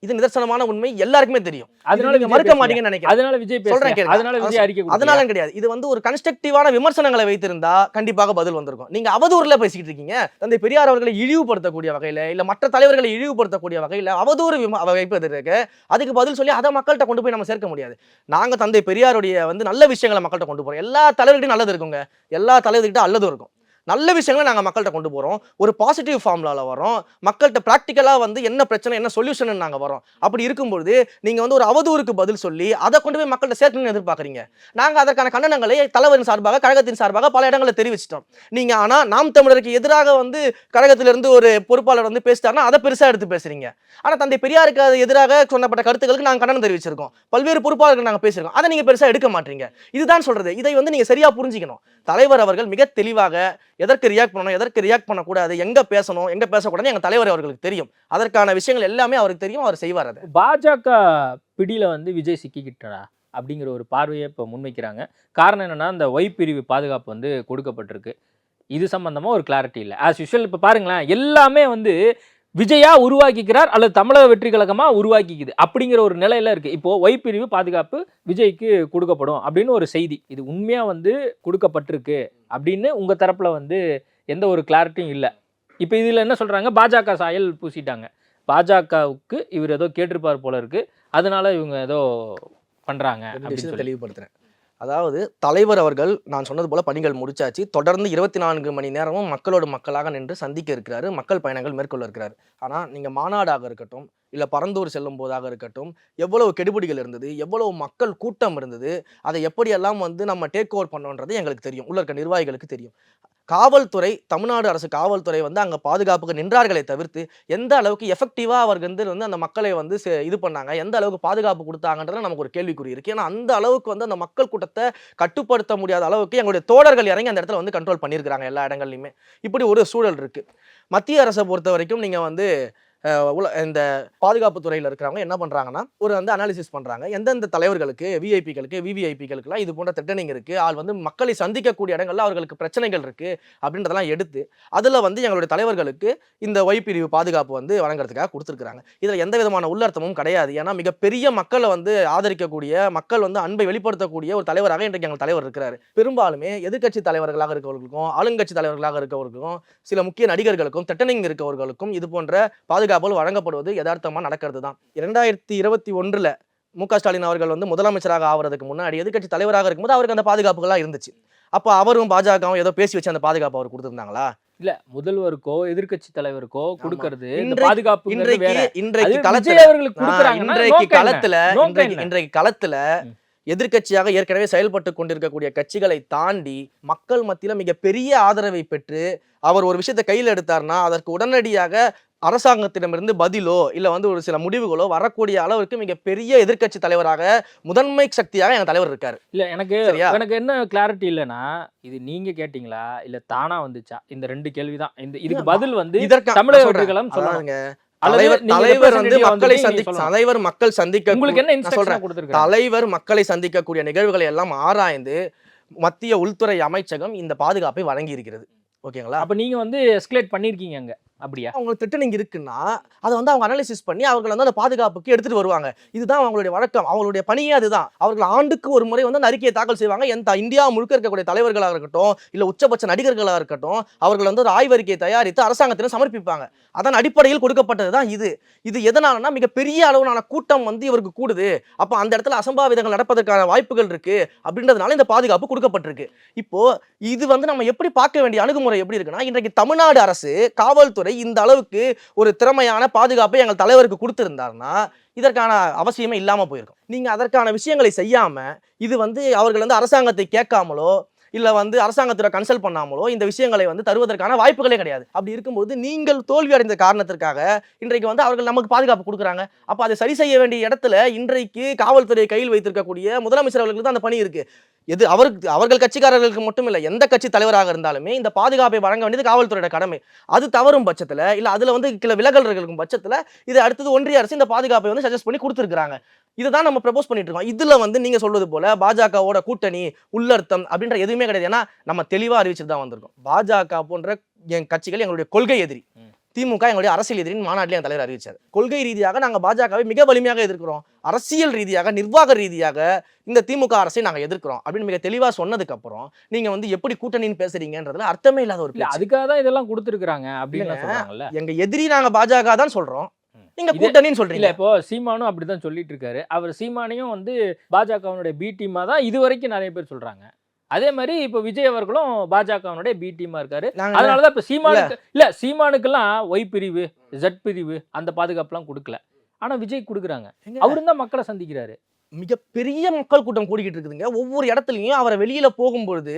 இது நிதர்சனமான உண்மை, எல்லாருக்குமே தெரியும். அதனால நீங்க மறுக்க மாட்டீங்கன்னு நினைக்கிறேன். அதனால விஜய் சொல்றேன், அதனால விஜய் அறிக்கை அதனால கிடையாது. இது வந்து ஒரு கன்ஸ்ட்ரக்டிவான விமர்சனங்களை வைத்திருந்தா கண்டிப்பாக பதில் வந்திருக்கும். நீங்க அவதூறுல பேசிக்கிட்டு இருக்கீங்க. தந்தை பெரியார் அவர்களை இழிவுபடுத்தக்கூடிய வகையில இல்ல மற்ற தலைவர்களை இழிவுபடுத்தக்கூடிய வகையில அவதூறு வைப்பதற்கு அதுக்கு பதில் சொல்லி அதை மக்கள்கிட்ட கொண்டு போய் நம்ம சேர்க்க முடியாது. நாங்க தந்தை பெரியாருடைய வந்து நல்ல விஷயங்களை மக்கள்கிட்ட கொண்டு போறோம். எல்லா தலைவர்கிட்டையும் நல்லது இருக்குங்க, எல்லா தலைவர்கிட்ட அல்லதும் இருக்கும். நல்ல விஷயங்களை நாங்கள் மக்கள்கிட்ட கொண்டு போகிறோம். ஒரு பாசிட்டிவ் ஃபார்முலாவில் வரோம். மக்கள்கிட்ட ப்ராக்டிக்கலாக வந்து என்ன பிரச்சனை என்ன சொல்யூஷன் நாங்கள் வரோம். அப்படி இருக்கும்பொழுது நீங்கள் வந்து ஒரு அவதூறுக்கு பதில் சொல்லி அதை கொண்டு போய் மக்கள்கிட்ட சேர்க்கணும்னு எதிர்பார்க்குறீங்க. நாங்கள் அதற்கான கண்டனங்களை தலைவரின் சார்பாக கழகத்தின் சார்பாக பல இடங்களில் தெரிவிச்சிட்டோம். நீங்கள் ஆனால் நாம் தமிழருக்கு எதிராக வந்து கழகத்திலிருந்து ஒரு பொறுப்பாளர் வந்து பேசிட்டாருன்னா அதை பெருசாக எடுத்து பேசுறீங்க. ஆனால் தந்தை பெரியாருக்கு எதிராக சொன்னப்பட்ட கருத்துக்களுக்கு நாங்கள் கண்டனம் தெரிவிச்சிருக்கோம். பல்வேறு பொறுப்பாளர்கள் நாங்கள் பேசியிருக்கோம். அதை நீங்கள் பெருசாக எடுக்க மாட்டீங்க. இதுதான் சொல்றது. இதை வந்து நீங்கள் சரியாக புரிஞ்சிக்கணும். தலைவர் அவர்கள் மிக தெளிவாக எதற்கு ரியாக்ட் பண்ணணும், எதற்கு ரியாக்ட் பண்ணக்கூடாது, எங்க பேசணும் எங்க பேசக்கூடாது எங்க தலைவர் அவர்களுக்கு தெரியும். அதற்கான விஷயங்கள் எல்லாமே அவருக்கு தெரியும், அவர் செய்வார். அதை பாஜக பிடியில வந்து விஜய் சிக்கிக்கிட்டா அப்படிங்கிற ஒரு பார்வையை இப்போ முன்வைக்கிறாங்க. காரணம் என்னன்னா, இந்த ஒய் பிரிவு பாதுகாப்பு வந்து கொடுக்கப்பட்டிருக்கு. இது சம்பந்தமா ஒரு கிளாரிட்டி இல்லை. ஆஸ் யூஷுவல் இப்போ பாருங்களேன், எல்லாமே வந்து விஜயா உருவாக்கிக்கிறார் அல்லது தமிழக வெற்றி கழகமா உருவாக்கிக்குது அப்படிங்கிற ஒரு நிலையில இருக்கு. இப்போ ஒய் பிரிவு பாதுகாப்பு விஜய்க்கு கொடுக்கப்படும் அப்படின்னு ஒரு செய்தி, இது உண்மையா வந்து கொடுக்கப்பட்டிருக்கு அப்படின்னு உங்க தரப்புல வந்து எந்த ஒரு கிளாரிட்டியும் இல்லை. இப்போ இதுல என்ன சொல்றாங்க, பாஜக சாயல் பூசிட்டாங்க. பாஜகவுக்கு இவர் ஏதோ கேட்டிருப்பார் போல இருக்கு, அதனால இவங்க ஏதோ பண்றாங்க அப்படின்னு தெளிவுபடுத்துறேன். அதாவது தலைவர் அவர்கள் நான் சொன்னது போல பணிகள் முடிச்சாச்சு. தொடர்ந்து 24 மணி நேரமும் மக்களோடு மக்களாக நின்று சந்திக்க இருக்கிறாரு. மக்கள் பயணங்கள் மேற்கொள்ள இருக்கிறாரு. ஆனா நீங்க மாநாடாக இருக்கட்டும், இல்ல பரந்தூர் செல்லும் போதாக இருக்கட்டும், எவ்வளவு கெடுபிடிகள் இருந்தது, எவ்வளவு மக்கள் கூட்டம் இருந்தது, அதை எப்படியெல்லாம் வந்து நம்ம டேக் ஓவர் பண்ணோன்றது எங்களுக்கு தெரியும். உள்ள இருக்க நிர்வாகிகளுக்கு தெரியும். காவல்துறை, தமிழ்நாடு அரசு காவல்துறை வந்து அங்க பாதுகாப்புக்கு நின்றார்களே தவிர்த்து, எந்த அளவுக்கு எஃபெக்டிவா அவர்கள் வந்து அந்த மக்களை வந்து இது பண்ணாங்க, எந்த அளவுக்கு பாதுகாப்பு கொடுத்தாங்கன்றதுல நமக்கு ஒரு கேள்விக்குறி இருக்கு. ஏன்னா அந்த அளவுக்கு வந்து அந்த மக்கள் கூட்டத்தை கட்டுப்படுத்த முடியாத அளவுக்கு எங்களுடைய தோழர்கள் இறங்கி அந்த இடத்துல வந்து கண்ட்ரோல் பண்ணியிருக்கிறாங்க எல்லா இடங்கள்லையுமே. இப்படி ஒரு சூழல் இருக்கு. மத்திய அரசை பொறுத்த வரைக்கும் நீங்க வந்து இந்த பாதுகாப்பு துறையில் இருக்கிறவங்க என்ன பண்றாங்கன்னா, ஒரு வந்து அனாலிசிஸ் பண்றாங்க. எந்தெந்த தலைவர்களுக்கு, விஐபிகளுக்கு, விவிஐபிகளுக்குலாம் இது போன்ற த்ரெட்டனிங் இருக்கு, ஆள் வந்து மக்களை சந்திக்கக்கூடிய இடங்கள்ல அவர்களுக்கு பிரச்சனைகள் இருக்கு அப்படின்றதெல்லாம் எடுத்து அதுல வந்து எங்களுடைய தலைவர்களுக்கு இந்த ஒய் பிரிவு பாதுகாப்பு வந்து வழங்குறதுக்காக கொடுத்துருக்காங்க. இதுல எந்த விதமான உள்ளர்த்தமும் கிடையாது. ஏன்னா மிகப்பெரிய மக்களை வந்து ஆதரிக்கக்கூடிய, மக்கள் வந்து அன்பை வெளிப்படுத்தக்கூடிய ஒரு தலைவராக இன்றைக்கு எங்கள் தலைவர் இருக்கிறாரு. பெரும்பாலுமே எதிர்க்கட்சி தலைவர்களாக இருக்கவர்களுக்கும், ஆளுங்கட்சி தலைவர்களாக இருக்கவர்களுக்கும், சில முக்கிய நடிகர்களுக்கும், த்ரெட்டனிங் இருக்கவர்களுக்கும் இது போன்ற பாதுகாப்பு வழங்கப்படுவது யதார்த்தமா நடக்கிறது தான். 2021 மு.க. ஸ்டாலின் அவர்கள் வந்து முதலமைச்சராக ஆவறதுக்கு முன்னாடி எதிர்க்கட்சி தலைவராக இருக்கும்போது அவருக்கு அந்த பாதுகாப்புகள்லாம் இருந்துச்சு. அப்ப அவரும் பாஜகவும் ஏதோ பேசி வச்சு அந்த பாதுகாப்பு அவர் கொடுத்திருந்தாங்களா? இல்ல, முதல்வருக்கோ எதிர்க்கட்சி தலைவருக்கோ கொடுக்கிறது இன்றைக்கு களத்துல எதிர்க்கட்சியாக ஏற்கனவே செயல்பட்டு கொண்டிருக்கக்கூடிய கட்சிகளை தாண்டி மக்கள் மத்தியில மிகப்பெரிய ஆதரவை பெற்று அவர் ஒரு விஷயத்தை கையில் எடுத்தார்னா அதற்கு உடனடியாக அரசாங்கத்திடமிருந்து பதிலோ இல்ல வந்து ஒரு சில முடிவுகளோ வரக்கூடிய அளவுக்கு மிகப்பெரிய எதிர்க்கட்சி தலைவராக, முதன்மை சக்தியாக எங்க தலைவர் இருக்காரு. இல்ல, எனக்கு என்ன கிளாரிட்டி இல்லைன்னா, இது நீங்க கேட்டீங்களா இல்ல தானா வந்துச்சா? இந்த 2 கேள்விதான். இதுக்கு பதில் வந்து தமிழக வெற்றிகளம் சொல்றாங்க. தலைவர் வந்து மக்கள் சந்திக்க, உங்களுக்கு என்ன இன்ஸ்ட்ரக்ஷன் கொடுத்திருக்காரு? தலைவர் மக்களை சந்திக்கக்கூடிய நிகழ்வுகளை எல்லாம் ஆராய்ந்து மத்திய உள்துறை அமைச்சகம் இந்த பாதுகாப்பை வழங்கி இருக்கிறது. ஓகேங்களா? அப்ப நீங்க வந்து எஸ்கலேட் பண்ணிருக்கீங்க அங்க, அப்படியா? அவங்க த்ரெட்டனிங் இருக்குன்னா அதை வந்து அவங்க அனாலிசிஸ் பண்ணி அவர்கள் வந்து அந்த பாதுகாப்புக்கு எடுத்துட்டு வருவாங்க. இதுதான் அவங்களுடைய வழக்கம், அவங்களுடைய பணியே அதுதான். அவர்கள் ஆண்டுக்கு ஒரு முறை வந்து அந்த அறிக்கையை தாக்கல் செய்வாங்க. இந்தியா முழுக்க இருக்கக்கூடிய தலைவர்களாக இருக்கட்டும், இல்ல உச்சபட்ச நடிகர்களாக இருக்கட்டும், அவர்கள் வந்து ஒரு ஆய்வறிக்கையை தயாரித்து அரசாங்கத்திடம் சமர்ப்பிப்பாங்க. அதன் அடிப்படையில் கொடுக்கப்பட்டதுதான் இது எதனாலனா மிகப்பெரிய அளவிலான கூட்டம் வந்து இவருக்கு கூடுது, அப்ப அந்த இடத்துல அசம்பாவிதங்கள் நடப்பதற்கான வாய்ப்புகள் இருக்கு அப்படின்றதுனால இந்த பாதுகாப்பு கொடுக்கப்பட்டிருக்கு. இப்போ இது வந்து நம்ம எப்படி பார்க்க வேண்டிய அணுகுமுறை எப்படி இருக்குன்னா, இன்றைக்கு தமிழ்நாடு அரசு காவல்துறை இந்த அளவுக்கு ஒரு திறமையான பாதுகாப்பை எங்கள் தலைவருக்கு கொடுத்திருந்தாருன்னா இதற்கான அவசியமே இல்லாம போயிருக்கும். நீங்க அதற்கான விஷயங்களை செய்யாம, இது வந்து அவர்கள் வந்து அரசாங்கத்தை கேட்காமலோ இல்ல வந்து அரசாங்கத்தோட கன்சல்ட் பண்ணாமலோ இந்த விஷயங்களை வந்து தருவதற்கான வாய்ப்புகளே கிடையாது. அப்படி இருக்கும்போது நீங்கள் தோல்வி அடைந்த காரணத்திற்காக இன்றைக்கு வந்து அவர்கள் நமக்கு பாதுகாப்பு கொடுக்குறாங்க. அப்ப அதை சரி செய்ய வேண்டிய இடத்துல இன்றைக்கு காவல்துறை கையில் வைத்திருக்கக்கூடிய முதலமைச்சர் அவர்களுக்கு தான் அந்த பணி இருக்கு. எது அவர்கள் கட்சிக்காரர்களுக்கு மட்டும் இல்லை, எந்த கட்சி தலைவராக இருந்தாலுமே இந்த பாதுகாப்பை வழங்க வேண்டியது காவல்துறையோட கடமை. அது தவறும் பட்சத்தில் இல்லை அதுல வந்து சில விலகல்கள் இருக்கும் பட்சத்தில் இது அடுத்தது ஒன்றிய அரசு இந்த பாதுகாப்பை வந்து சஜஸ்ட் பண்ணி கொடுத்துருக்காங்க. இதுதான் நம்ம ப்ரப்போஸ் பண்ணிட்டு இருக்கோம். இதுல வந்து நீங்க சொல்வது போல பாஜகவோட கூட்டணி உள்ளர்த்தம் அப்படின்ற எதுவுமே கிடையாது. ஏன்னா நம்ம தெளிவா அறிவிச்சுட்டு தான் வந்திருக்கோம். பாஜக போன்ற கட்சிகள் எங்களுடைய கொள்கை எதிரி, திமுக எங்களுடைய அரசியல் எதிரின்னு மாநாட்டில் என் தலைவர் அறிவிச்சார். கொள்கை ரீதியாக நாங்கள் பாஜகவை மிக வலிமையாக எதிர்க்கிறோம், அரசியல் ரீதியாக நிர்வாக ரீதியாக இந்த திமுக அரசை நாங்கள் எதிர்க்கிறோம் அப்படின்னு மிக தெளிவா சொன்னதுக்கு அப்புறம் நீங்க வந்து எப்படி கூட்டணின்னு பேசுறீங்கன்றதுல அர்த்தமே இல்லாத ஒரு பேச்சு. அதுக்காக தான் இதெல்லாம் கொடுத்துருக்காங்க அப்படின்னு சொல்றாங்கல்ல. எங்க எதிரி நாங்க பாஜக தான் சொல்றோம், நீங்க கூட்டணின்னு சொல்றீங்க. இப்போ சீமானும் அப்படிதான் சொல்லிட்டு இருக்காரு. அவர் சீமானையும் வந்து பாஜகவினுடைய பி டீமா தான் இது வரைக்கும் நிறைய பேர் சொல்றாங்க. அதே மாதிரி இப்போ விஜய் அவர்களும் பாஜகவினுடைய பி டீமா இருக்காரு. அதனாலதான் இப்ப சீமானுக்கெல்லாம் ஒய் பிரிவு, ஜெட் பிரிவு அந்த பாதுகாப்புலாம் கொடுக்கல. ஆனா விஜய் கொடுக்குறாங்க. அவரும் தான் மக்களை சந்திக்கிறாரு. மிகப்பெரிய மக்கள் கூட்டம் கூடிக்கிட்டு இருக்குதுங்க. ஒவ்வொரு இடத்துலயும் அவரை வெளியில போகும்பொழுது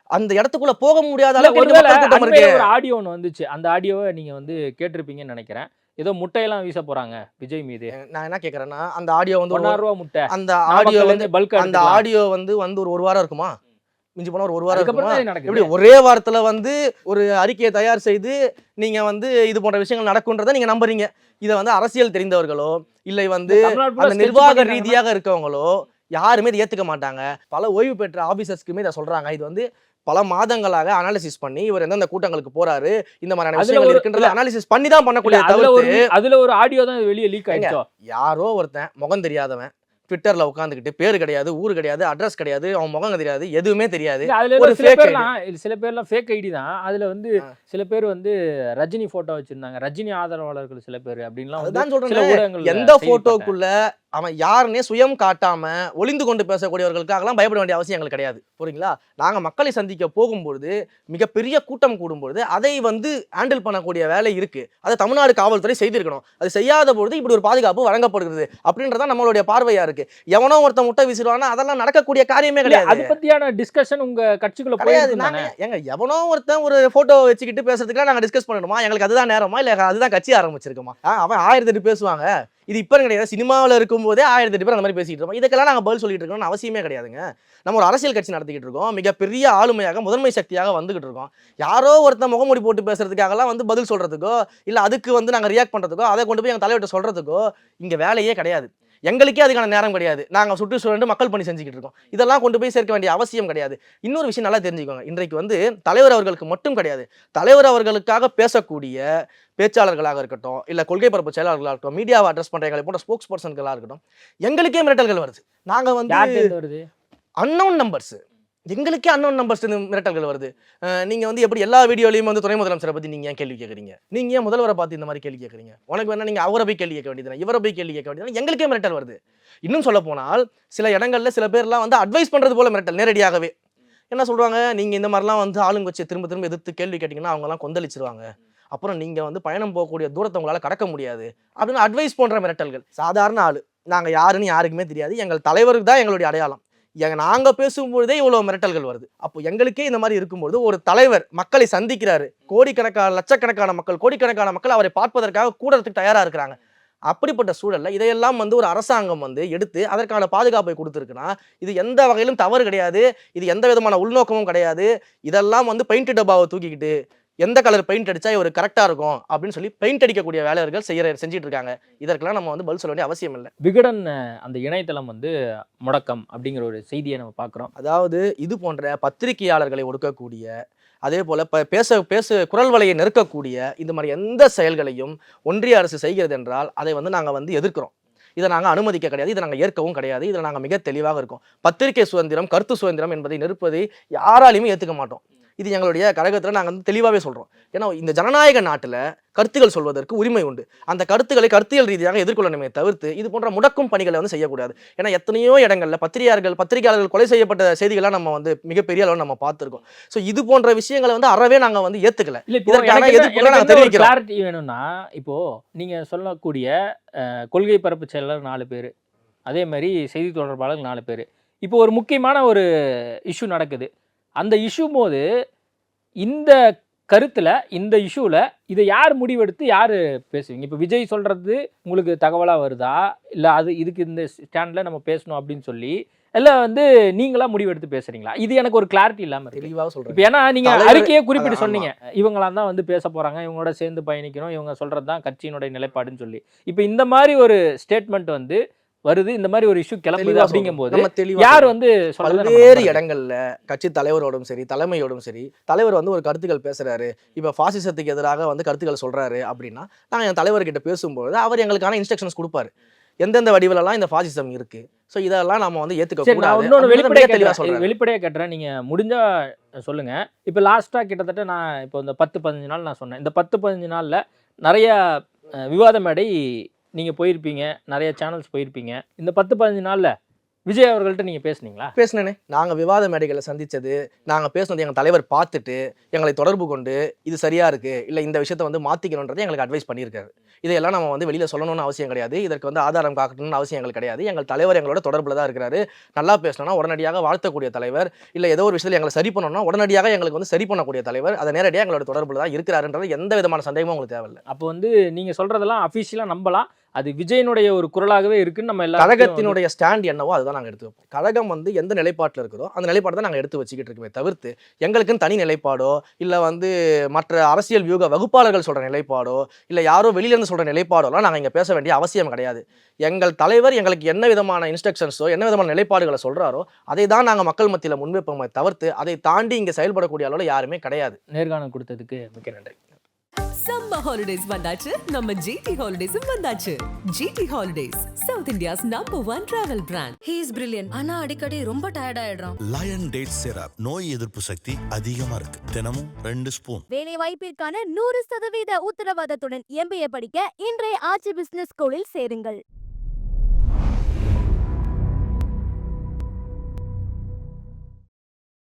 அந்த இடத்துக்குள்ள போக முடியாத அளவுக்கு ஒரு ஆடியோ ஒன்று வந்துச்சு. அந்த ஆடியோவை நீங்க வந்து கேட்டிருப்பீங்கன்னு நினைக்கிறேன். ஏதோ முட்டையெல்லாம் வீச போறாங்க விஜய் மீது. நான் என்ன கேக்குறேன்னா, அந்த ஆடியோ வந்து 1000 ரூபா முட்டை, அந்த ஆடியோ வந்து பல்க், அந்த ஆடியோ வந்து ஒரு வாரம் இருக்குமா, மிஞ்சி போனா ஒரு வாரம் இருக்குமா? எப்படி ஒரே வாரத்துல வந்து ஒரு அறிக்கையை தயார் செய்து நீங்க வந்து இது போன்ற விஷயங்கள் நடக்கும்ன்றதை நீங்க நம்புறீங்க? இதை வந்து அரசியல் தெரிந்தவர்களோ இல்லை வந்து அந்த நிர்வாக ரீதியாக இருக்கவங்களோ யாருமே இதை ஏத்துக்க மாட்டாங்க. பல ஓய்வு பெற்ற ஆபீசர்ஸ்க்குமே இதை சொல்றாங்க. இது வந்து பல மாதங்களாக அனாலிசிஸ் பண்ணி இவர் எந்தெந்த கூட்டங்களுக்கு போறாரு, இந்த மாதிரியான விஷயங்கள் இருக்குன்றத அனாலிசிஸ் பண்ணி தான் பண்ணக்கூடிய. அதுல ஒரு ஆடியோ தான் வெளியே லீக் ஆயிடுச்சு. யாரோ ஒருத்தன் முகம் தெரியாதவன் ட்விட்டர்ல உட்காந்துக்கிட்டு பேரு கிடையாது, ஊரு கிடையாது, அட்ரஸ் கிடையாது, அவன் முகம் தெரியாது, எதுவுமே தெரியாது. சில பேர்லாம் ஃபேக் ஐடி தான். அதுல வந்து சில பேர் வந்து ரஜினி போட்டோ வச்சிருந்தாங்க, ரஜினி ஆதரவாளர்கள் சில பேர் அப்படின்லாம். அதான் சொல்றேன், எந்த போட்டோக்குள்ள அவன் யாருன்னே சுயம் காட்டாம ஒளிந்து கொண்டு பேசக்கூடியவர்களுக்காகலாம் பயப்பட வேண்டிய அவசியம் எங்களுக்கு கிடையாது. புரியுங்களா? நாங்கள் மக்களை சந்திக்க போகும்பொழுது மிகப்பெரிய கூட்டம் கூடும்பொழுது அதை வந்து ஹேண்டில் பண்ணக்கூடிய வேலை இருக்கு. அதை தமிழ்நாடு காவல்துறை செய்திருக்கணும். அது செய்யாத பொழுது இப்படி ஒரு பாதுகாப்பு வழங்கப்படுகிறது அப்படின்றதான் நம்மளுடைய பார்வையா இருக்கு. எவனோ ஒருத்தன் முட்டை வீசிடுவானா அதெல்லாம் நடக்கக்கூடிய காரியமே கிடையாது. அது பத்தியான டிஸ்கஷன் உங்க கட்சிக்குள்ள கிடையாது. போயிருந்தானே? எங்க எவனோ ஒருத்தன் ஒரு போட்டோ வச்சுக்கிட்டு பேசுறதுக்குலாம் நாங்க டிஸ்கஸ் பண்ணணுமா? எங்களுக்கு அதுதான் நேரமா இல்ல அதுதான் கட்சி ஆரம்பிச்சிருக்கோமா? அவன் 1008 பேசுவாங்க. இது இப்போ கிடையாது. சினிமாவில் இருக்கும்போதே 1008 பேர் அந்த மாதிரி பேசிட்டு இருக்கோம். இதுக்கெல்லாம் நாங்கள் பதில் சொல்லிட்டு இருக்கோம்னு அவசியமே கிடையாதுங்க. நம்ம ஒரு அரசியல் கட்சி நடத்திக்கிட்டு இருக்கோம். மிகப்பெரிய ஆளுமையாக முதன்மை சக்தியாக வந்துகிட்டு இருக்கோம். யாரோ ஒருத்தன் முகமூடி போட்டு பேசுறதுக்காகலாம் வந்து பதில் சொல்றதுக்கோ இல்லை அதுக்கு வந்து நாங்கள் ரியாக்ட் பண்ணுறதுக்கோ அதை கொண்டு போய் எங்கள் தலைவர்கிட்ட சொல்றதுக்கோ இங்கே வேலையே கிடையாது. எங்களுக்கே அதுக்கான நேரம் கிடையாது. நாங்கள் சுற்றுச்சூழல் மக்கள் பணி செஞ்சுக்கிட்டு இருக்கோம். இதெல்லாம் கொண்டு போய் சேர்க்க வேண்டிய அவசியம் கிடையாது. இன்னொரு விஷயம் நல்லா தெரிஞ்சுக்கோங்க. இன்றைக்கு வந்து தலைவர் அவர்களுக்கு மட்டும் கிடையாது, தலைவர் அவர்களுக்காக பேசக்கூடிய பேச்சாளர்களாக இருக்கட்டும், இல்லை கொள்கை பரப்பு செயலாளர்களாக இருக்கட்டும், மீடியாவை அட்ரஸ் பண்ணுற எங்களை போன்ற ஸ்போக்ஸ் பர்சன்களாக இருக்கட்டும், எங்களுக்கே மிரட்டல்கள் வருது. நாங்கள் வந்து அன்னோன் நம்பர்ஸ், எங்களுக்கே அன்னோன் நம்பர்ஸ் மிரட்டல்கள் வருது. நீங்கள் வந்து எப்படி எல்லா வீடியோலையும் வந்து துணை முதலமைச்சரை பற்றி நீங்கள் ஏன் கேள்வி கேட்குறீங்க? நீங்கள் ஏன் முதல்வரை பார்த்து இந்த மாதிரி கேள்வி கேட்குறீங்க? உனக்கு வேணா நீங்கள் அவரை போய் கேள்வி கேட்க வேண்டியது, இவரை போய் கேள்வி கேட்க வேண்டியது, எங்களுக்கே மிரட்டல் வருது. இன்னும் சொல்ல போனால் சில இடங்களில் சில பேர்லாம் வந்து அட்வைஸ் பண்ணுறது போல மிரட்டல் நேரடியாகவே. என்ன சொல்கிறாங்க, நீங்கள் இந்த மாதிரிலாம் வந்து ஆளுங்க வச்சு திரும்ப திரும்ப எதிர்த்து கேள்வி கேட்டிங்கன்னா அவங்கலாம் கொந்தளிச்சிருவாங்க, அப்புறம் நீங்கள் வந்து பயணம் போகக்கூடிய தூரத்தை உங்களால் கடக்க முடியாது அப்படின்னு அட்வைஸ் பண்ணுற மிரட்டல்கள். சாதாரண ஆள், நாங்கள் யாருன்னு யாருக்குமே தெரியாது, எங்கள் தலைவருக்கு தான் எங்களுடைய அடையாளம். நாங்கள் பேசும்பொழுதே இவ்வளோ மிரட்டல்கள் வருது. அப்போ எங்களுக்கே இந்த மாதிரி இருக்கும்போது ஒரு தலைவர் மக்களை சந்திக்கிறாரு, கோடிக்கணக்கான லட்சக்கணக்கான மக்கள் கோடிக்கணக்கான மக்கள் அவரை பார்ப்பதற்காக கூடறதுக்கு தயாராக இருக்கிறாங்க. அப்படிப்பட்ட சூழலில் இதையெல்லாம் வந்து ஒரு அரசாங்கம் வந்து எடுத்து அதற்கான பாதுகாப்பை கொடுத்துருக்குன்னா இது எந்த வகையிலும் தவறு கிடையாது. இது எந்த விதமான உள்நோக்கமும் கிடையாது. இதெல்லாம் வந்து பெயிண்ட் டப்பாவை தூக்கிக்கிட்டு எந்த கலர் பெயிண்ட் அடித்தா ஒரு கரெக்டாக இருக்கும் அப்படின்னு சொல்லி பெயிண்ட் அடிக்கக்கூடிய வேலைகள் செஞ்சுட்டு இருக்காங்க. இதற்கெல்லாம் நம்ம வந்து பதில் சொல்ல வேண்டிய அவசியம் இல்லை. விகடன் அந்த இணையதளம் வந்து முடக்கம் அப்படிங்கிற ஒரு செய்தியை நம்ம பார்க்குறோம். அதாவது இது போன்ற பத்திரிகையாளர்களை ஒடுக்கக்கூடிய, அதே போல் பேச குரல் வலையை நெருக்கக்கூடிய இந்த மாதிரி எந்த செயல்களையும் ஒன்றிய அரசு செய்கிறது என்றால் அதை வந்து நாங்கள் வந்து எதிர்க்கிறோம். இதை நாங்கள் அனுமதிக்க கிடையாது, இதை நாங்கள் ஏற்கவும் கிடையாது. இதில் நாங்கள் மிக தெளிவாக இருக்கோம். பத்திரிகை சுதந்திரம், கருத்து சுதந்திரம் என்பதை நெருப்பதை யாராலையுமே ஏற்றுக்க மாட்டோம். இது எங்களுடைய கழகத்தில் நாங்கள் வந்து தெளிவாகவே சொல்கிறோம். ஏன்னா இந்த ஜனநாயக நாட்டில் கருத்துக்கள் சொல்வதற்கு உரிமை உண்டு. அந்த கருத்துக்களை கருத்தியல் ரீதியாக எதிர்கொள்ளணுமே தவிர்த்து இது போன்ற முடக்கும் பணிகளை வந்து செய்யக்கூடாது. ஏன்னா எத்தனையோ இடங்களில் பத்திரிகையாளர்கள் கொலை செய்யப்பட்ட செய்திகளாக நம்ம வந்து மிகப்பெரிய அளவு நம்ம பார்த்துருக்கோம். ஸோ இது போன்ற விஷயங்களை வந்து அறவே நாங்கள் வந்து ஏற்றுக்கல. இதற்கான எதிர்ப்புகளை நாங்கள் தெரிவிக்கிறோம். கிளாரிட்டி வேணும்னா, இப்போ நீங்கள் சொல்லக்கூடிய கொள்கை பரப்பு செயலாளர் 4 பேர், அதே மாதிரி செய்தி தொடர்பாளர் 4 பேர், இப்போ ஒரு முக்கியமான ஒரு இஷ்யூ நடக்குது. அந்த இஷ்யூ போது இந்த கருத்தில், இந்த இஷ்யூவில் இதை யார் முடிவெடுத்து யார் பேசுவீங்க? இப்போ விஜய் சொல்கிறது உங்களுக்கு தகவலாக வருதா, இல்லை அது இதுக்கு இந்த ஸ்டாண்டில் நம்ம பேசணும் அப்படின்னு சொல்லி இல்லை வந்து நீங்களாக முடிவெடுத்து பேசுகிறீங்களா? இது எனக்கு ஒரு கிளாரிட்டி இல்லாமல் தெளிவாக சொல்கிறேன். இப்போ ஏன்னா நீங்கள் அறிக்கையை குறிப்பிட்டு சொன்னீங்க, இவங்களாம் தான் வந்து பேச போகிறாங்க, இவங்களோட சேர்ந்து பயணிக்கணும், இவங்க சொல்கிறது தான் கட்சியினுடைய நிலைப்பாடுன்னு சொல்லி. இப்போ இந்த மாதிரி ஒரு ஸ்டேட்மெண்ட் வந்து வருது, இந்த மாதிரி ஒரு இஷ்யூ கிளம்புது அப்படிங்கும்போது யார் வந்து பல்வேறு இடங்கள்ல கட்சி தலைவரோடும் சரி தலைமையோடும் சரி தலைவர் வந்து ஒரு கருத்துக்கள் பேசுறாரு, இப்ப பாசிசத்துக்கு எதிராக வந்து கருத்துக்கள் சொல்றாரு அப்படின்னா நாங்க என் தலைவர்கிட்ட பேசும்போது அவர் எங்களுக்கான இன்ஸ்ட்ரக்ஷன்ஸ் கொடுப்பாரு, எந்தெந்த வடிவிலெல்லாம் இந்த பாசிசம் இருக்கு. ஸோ இதெல்லாம் நம்ம வந்து ஏற்றுக்க கூடாது. இன்னொன்று வெளிப்படையாக கேட்டுறேன், நீங்கள் முடிஞ்சா சொல்லுங்க. இப்போ லாஸ்ட்டாக கிட்டத்தட்ட நான் இப்போ இந்த 10-15 நாள் நான் சொன்னேன், இந்த 10-15 நாளில் நிறைய விவாத மேடை நீங்கள் போயிருப்பீங்க, நிறைய சேனல்ஸ் போயிருப்பீங்க. இந்த 10-15 நாளில் விஜய் அவர்கள்ட்ட நீங்கள் பேசுனீங்களா? பேசினேனே. நாங்கள் விவாத மேடைகளை சந்தித்தது, நாங்கள் பேசுனது எங்கள் தலைவர் பார்த்துட்டு எங்களை தொடர்பு கொண்டு இது சரியாக இருக்குது இல்லை இந்த விஷயத்தை வந்து மாற்றிக்கணுன்றதை எங்களுக்கு அட்வைஸ் பண்ணியிருக்காரு. இதையெல்லாம் நம்ம வந்து வெளியில் சொல்லணும்னு அவசியம் கிடையாது, இதற்கு வந்து ஆதாரம் காக்கணும்னு அவசியம் எங்களுக்கு கிடையாது. எங்கள் தலைவர் எங்களோட தொடர்பில் தான் இருக்கிறாரு. நல்லா பேசணும்னா உடனடியாக வாழ்த்தக்கூடிய தலைவர், இல்லை ஏதோ ஒரு விஷயத்தில் எங்களை சரி பண்ணணும்னா உடனடியாக எங்களுக்கு வந்து சரி பண்ணக்கூடிய தலைவர், அதை நேரடியாக எங்களோட தொடர்பில் தான் இருக்கிறாருன்றது எந்த விதமான சந்தேகமும் உங்களுக்கு தேவையில்லை. அப்போ வந்து நீங்கள் சொல்கிறதெல்லாம் அஃபீஷியலாக நம்பலாம், அது விஜயனுடைய ஒரு குரலாகவே இருக்குன்னு நம்ம எல்லாரும். கழகத்தினுடைய ஸ்டாண்ட் என்னவோ அதுதான் நாங்கள் எடுத்து வைப்போம். கழகம் வந்து எந்த நிலைப்பாட்டில் இருக்கிறோ அந்த நிலைப்பாடு தான் நாங்கள் எடுத்து வச்சுக்கிட்டு இருக்கோமே தவிர்த்து எங்களுக்குன்னு தனி நிலைப்பாடோ இல்லை வந்து மற்ற அரசியல் வியூக வகுப்பாளர்கள் சொல்கிற நிலைப்பாடோ இல்லை யாரோ வெளியிலேருந்து சொல்கிற நிலைப்பாடோலாம் நாங்கள் இங்கே பேச வேண்டிய அவசியம் கிடையாது. எங்கள் தலைவர் எங்களுக்கு என்ன விதமான இன்ஸ்ட்ரக்ஷன்ஸோ என்ன விதமான நிலைப்பாடுகளை சொல்கிறாரோ அதை தான் நாங்கள் மக்கள் மத்தியில் முன்வைப்போமே தவிர்த்து அதை தாண்டி இங்கே செயல்படக்கூடிய அளவில் யாருமே கிடையாது. நேர்காணல் கொடுத்ததுக்கு மிக்க நன்றி. சம்மர் ஹாலிடேஸ் வந்தாச்சு, நம்ம ஜிடி ஹாலிடேஸும் வந்தாச்சு. GT Holidays, south India's #1 travel brand. He is brilliant. ஆனா அடிக்கடி ரொம்ப டயர்ட் ஆயிடுறான். லயன் டேட் சிரப் நோய் எதிர்ப்பு சக்தி அதிகமா இருக்கு. தினமும் 2 ஸ்பூன். வேலை வாய்ப்பிற்கான 100% உத்தரவாதத்துடன் MBA படிக்க இன்றைய ஆச்சி பிசினஸ் ஸ்கூலில் சேருங்கள்.